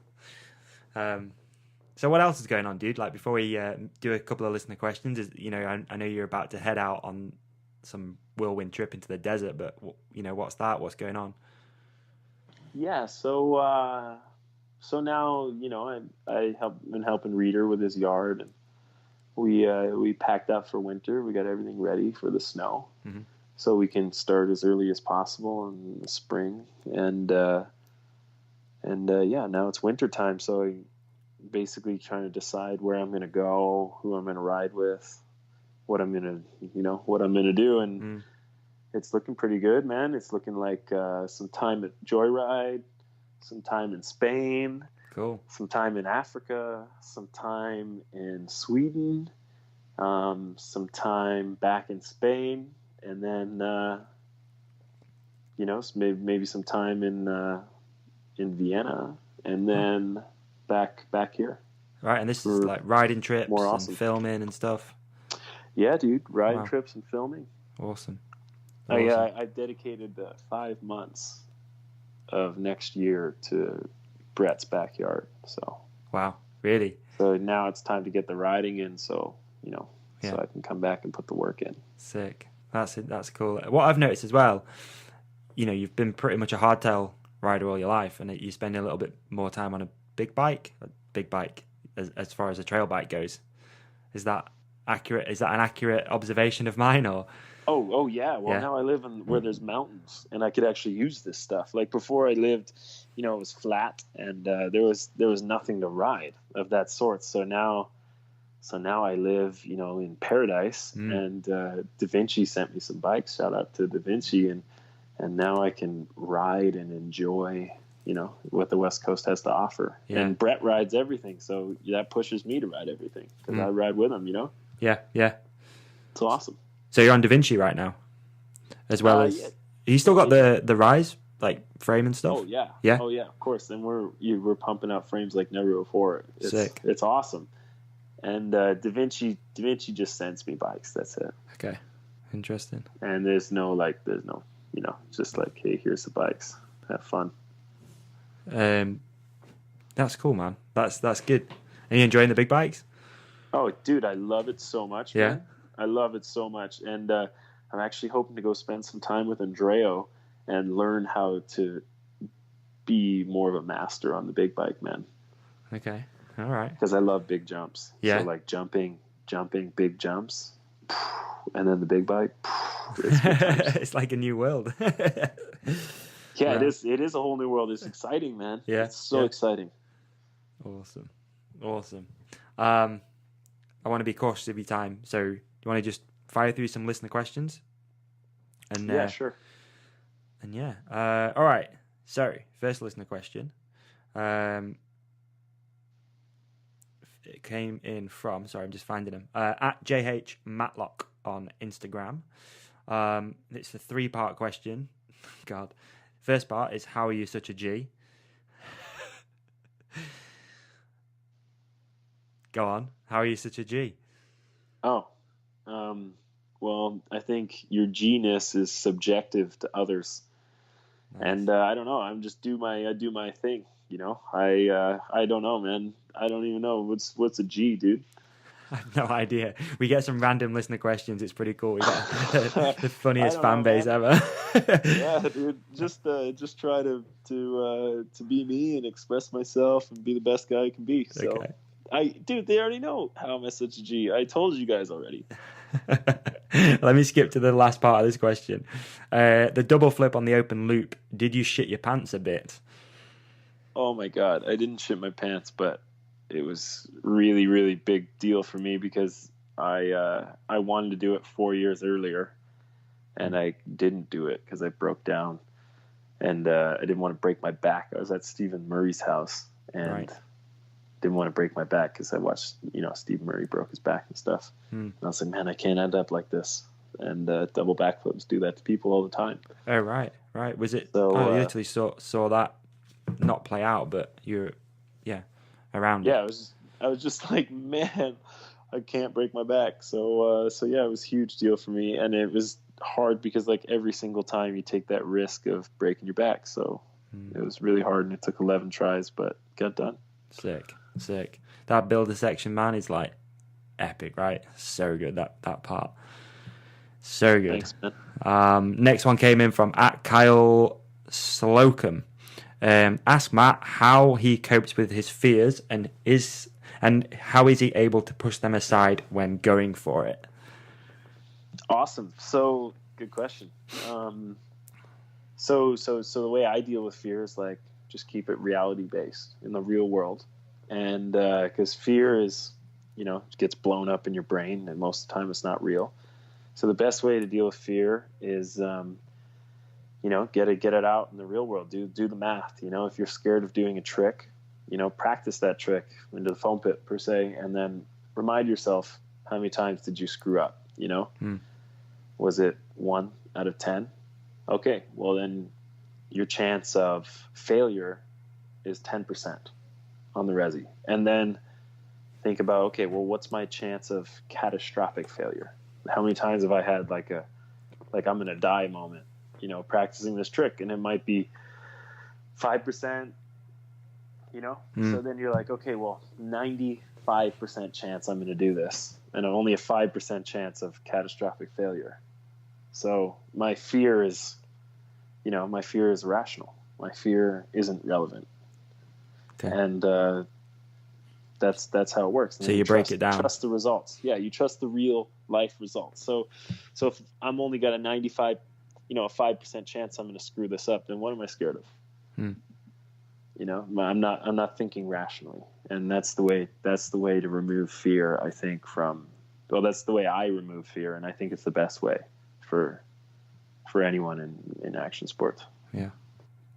So what else is going on, dude? Like before we do a couple of listener questions, I know you're about to head out on some whirlwind trip into the desert, but you know, what's that? What's going on? Yeah, so now, you know, been helping Reader with his yard, and we packed up for winter. We got everything ready for the snow, so we can start as early as possible in the spring. And now it's winter time, so I basically trying to decide where I'm going to go, who I'm going to ride with, what I'm going to do. And it's looking pretty good, man. It's looking like some time at Joyride, some time in Spain, cool, some time in Africa, some time in Sweden, some time back in Spain, and then, you know, maybe some time in Vienna, and then back here. Right, and this is like riding trips more awesome. And filming and stuff. Yeah, dude, riding trips and filming. Awesome. I dedicated 5 months of next year to Brett's backyard. So wow, really? So now it's time to get the riding in, so you know, so I can come back and put the work in. Sick. That's cool. What I've noticed as well, you know, you've been pretty much a hardtail rider all your life, and you spend a little bit more time on a big bike as far as a trail bike goes. Is that accurate? Is that an accurate observation of mine, or? Oh yeah. Well, now I live where there's mountains, and I could actually use this stuff. Like before, I lived, you know, it was flat, and there was nothing to ride of that sort. So now I live, you know, in paradise, and Da Vinci sent me some bikes. Shout out to Da Vinci, and now I can ride and enjoy, you know, what the West Coast has to offer. Yeah. And Brett rides everything, so that pushes me to ride everything because I ride with him, you know. Yeah. It's awesome. So you're on Da Vinci right now, as well as you still got the Rise like frame and stuff. Oh yeah, of course. And we're pumping out frames like never before. Sick. It's awesome. And Da Vinci just sends me bikes. That's it. Okay, interesting. And there's no, you know, just like, hey, here's the bikes. Have fun. That's cool, man. That's good. Are you enjoying the big bikes? Oh, dude, I love it so much. Yeah. Man. I love it so much, and I'm actually hoping to go spend some time with Andreo and learn how to be more of a master on the big bike, man. Okay. All right. Because I love big jumps. Yeah. So like jumping, big jumps, and then the big bike. It's good times. It's like a new world. Yeah, Right. it is a whole new world. It's exciting, man. Yeah, It's so exciting. Awesome. I want to be cautious of your time, so you want to just fire through some listener questions? And Yeah, sure. And yeah, all right. So first listener question, it came in from. Sorry, I'm just finding them at JH Matlock on Instagram. It's a 3-part question. God, first part is how are you such a G? Go on. How are you such a G? Oh, well, I think your G-ness is subjective to others, and I don't know. I'm just I do my thing. I don't know, man. I don't even know what's a G, dude. I have no idea. We get some random listener questions. It's pretty cool. We got the funniest fan base ever. Yeah, dude. Just try to be me and express myself and be the best guy I can be. So. Okay. Dude, they already know how am I such a G. I told you guys already. Let me skip to the last part of this question. The double flip on the open loop. Did you shit your pants a bit? Oh my God. I didn't shit my pants, but it was really, really big deal for me because I wanted to do it 4 years earlier and I didn't do it because I broke down and I didn't want to break my back. I was at Stephen Murray's house and didn't want to break my back because I watched, Steve Murray broke his back and stuff. And I was like, man, I can't end up like this. And double backflips do that to people all the time. Oh, right. Was it? So, you literally saw that not play out, but you're, around it. Yeah, I was just like, man, I can't break my back. So yeah, it was a huge deal for me. And it was hard because like every single time you take that risk of breaking your back. So it was really hard and it took 11 tries, but got done. Sick. That builder section, man, is like epic, right? So good, that part. So good. Thanks, man. Next one came in from at Kyle Slocum. Ask Matt how he copes with his fears and how is he able to push them aside when going for it? Awesome. So good question. So the way I deal with fear is like just keep it reality based in the real world. And because fear is, gets blown up in your brain, and most of the time it's not real. So the best way to deal with fear is, get it out in the real world. Do the math. If you're scared of doing a trick, practice that trick into the foam pit per se, and then remind yourself how many times did you screw up. Was it 1 out of 10? Okay, well then your chance of failure is 10%. On the resi, and then think about, okay, well, what's my chance of catastrophic failure? How many times have I had like I'm gonna die moment, practicing this trick, and it might be 5%, So then you're like, okay, well, 95% chance I'm gonna do this, and only a 5% chance of catastrophic failure. So my fear is rational. My fear isn't relevant. Okay. And that's how it works. And so you break it down. Trust the results. Yeah, you trust the real life results. So if I'm only got a 95, a 5% chance I'm going to screw this up, then what am I scared of? I'm not thinking rationally, and that's the way to remove fear. I think that's the way I remove fear, and I think it's the best way for anyone in action sports. Yeah,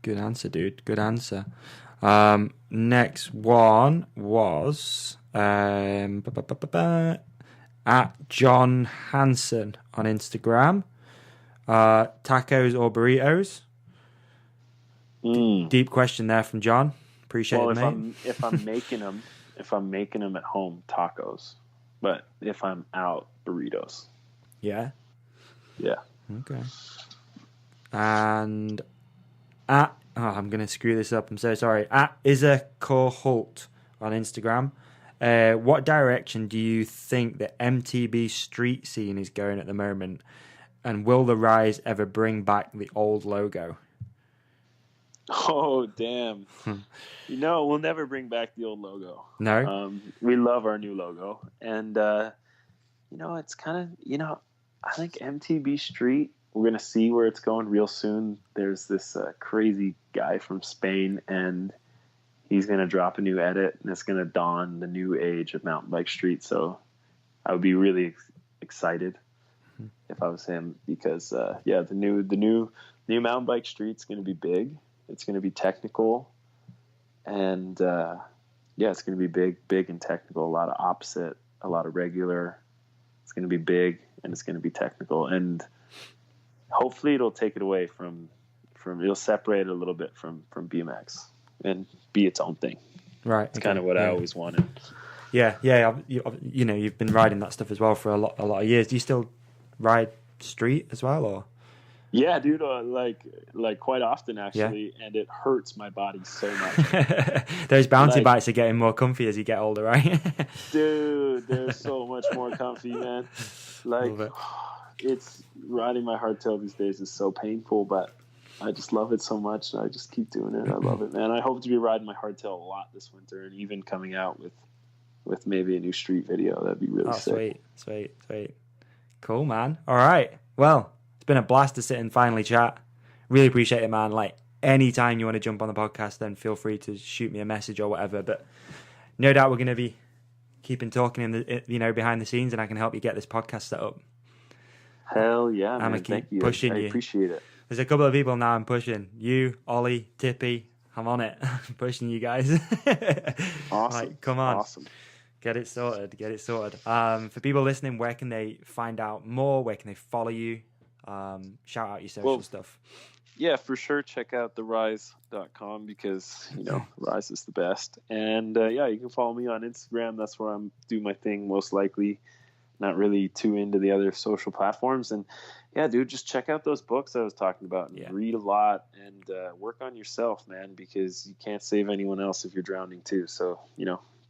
good answer, dude. Good answer. Next one was at John Hansen on Instagram. Tacos or burritos? Deep question there from John. Appreciate it, mate. If I'm making them at home, tacos. But if I'm out, burritos. Yeah. Yeah. Okay. And I'm going to screw this up. I'm so sorry. At Isa Kohult on Instagram. What direction do you think the MTB street scene is going at the moment? And will the rise ever bring back the old logo? Oh, damn. We'll never bring back the old logo. No? We love our new logo. And, it's kind of, I think MTB Street, we're going to see where it's going real soon. There's this crazy guy from Spain, and he's going to drop a new edit, and it's going to dawn the new age of mountain bike street. So I would be really excited if I was him, because, the new mountain bike street's going to be big. It's going to be technical, and it's going to be big and technical. A lot of opposite, a lot of regular. It's going to be big, and it's going to be technical, and hopefully it'll take it away from it'll separate it a little bit from BMX and be its own thing. Right. It's kind of what I always wanted. Yeah. You've been riding that stuff as well for a lot of years. Do you still ride street as well, or? Yeah, dude, like quite often actually, and it hurts my body so much. Those bouncy bikes are getting more comfy as you get older, right? Dude, they're so much more comfy, man. Like, it's riding my hardtail these days is so painful, but I just love it so much. I just keep doing it. I love it, man. I hope to be riding my hardtail a lot this winter, and even coming out with maybe a new street video. That'd be really sick. Sweet. Cool, man. All right. Well, it's been a blast to sit and finally chat. Really appreciate it, man. Like, anytime you want to jump on the podcast, then feel free to shoot me a message or whatever. But no doubt we're going to be keeping talking behind the scenes, and I can help you get this podcast set up. Hell yeah, man. Thank you. Pushing I you. appreciate it. There's a couple of people now I'm pushing. You, Ollie, Tippy. I'm on it. I'm pushing you guys. Awesome. Like, come on. Awesome. Get it sorted. For people listening, where can they find out more? Where can they follow you? Shout out your social stuff. Yeah, for sure. Check out therise.com, because Rise is the best. And you can follow me on Instagram. That's where I'm doing my thing most likely. Not really too into the other social platforms. And yeah, dude, just check out those books I was talking about, and read a lot, and work on yourself, man, because you can't save anyone else if you're drowning too. So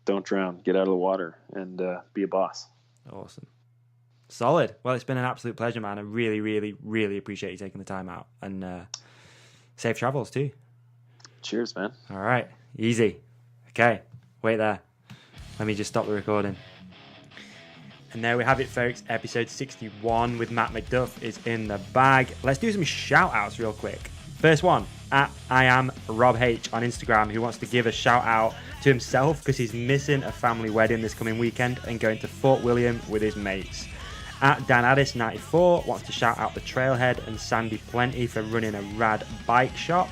don't drown. Get out of the water and be a boss. Awesome. Solid. Well, it's been an absolute pleasure, man. I really, really, really appreciate you taking the time out, and safe travels too. Cheers, man. All right. Easy. Okay. Wait there. Let me just stop the recording. And there we have it, folks. Episode 61 with Matt Macduff is in the bag. Let's do some shout outs real quick. First one, at I am Rob H on Instagram, who wants to give a shout out to himself because he's missing a family wedding this coming weekend and going to Fort William with his mates. At Dan Addis 94 wants to shout out the Trailhead and Sandy Plenty for running a rad bike shop.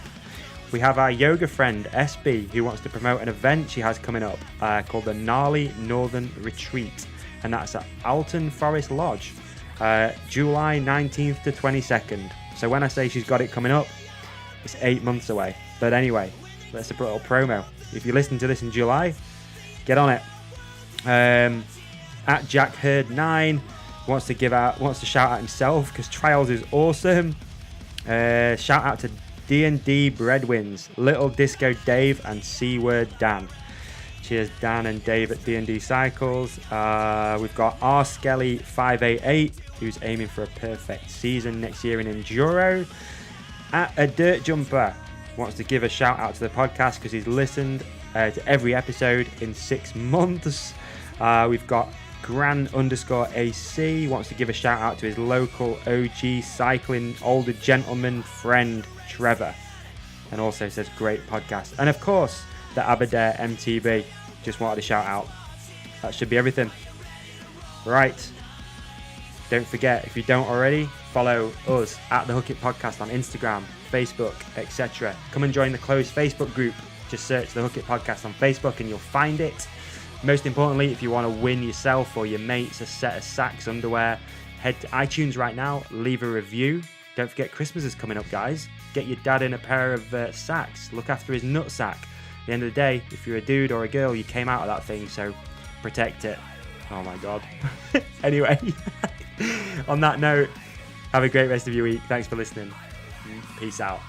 We have our yoga friend SB, who wants to promote an event she has coming up called the Gnarly Northern Retreat, and that's at Alton Forest Lodge, July 19th to 22nd. So when I say she's got it coming up, it's 8 months away. But anyway, that's a little promo. If you listen to this in July, get on it. At Jack Hurd 9 wants to shout out himself because Trials is awesome. Shout out to D&D Breadwins, Little Disco Dave, and C-Word Dan. Cheers, Dan and Dave at D&D Cycles. We've got R Skelly 588, who's aiming for a perfect season next year in Enduro. At A Dirt Jumper wants to give a shout out to the podcast because he's listened to every episode in 6 months. We've got Gran_AC wants to give a shout out to his local OG cycling older gentleman friend Trevor, and also says great podcast. And of course, the Aberdare MTB just wanted a shout out. That should be everything. Right. Don't forget, if you don't already, follow us at the Hook It Podcast on Instagram, Facebook, etc. Come and join the closed Facebook group. Just search the Hook It Podcast on Facebook and you'll find it. Most importantly, if you want to win yourself or your mates a set of Sax underwear, head to iTunes right now, leave a review. Don't forget Christmas is coming up, guys. Get your dad in a pair of Sax. Look after his nut sack. At the end of the day, if you're a dude or a girl, you came out of that thing, so protect it. Oh my God. Anyway, on that note, have a great rest of your week. Thanks for listening. Peace out.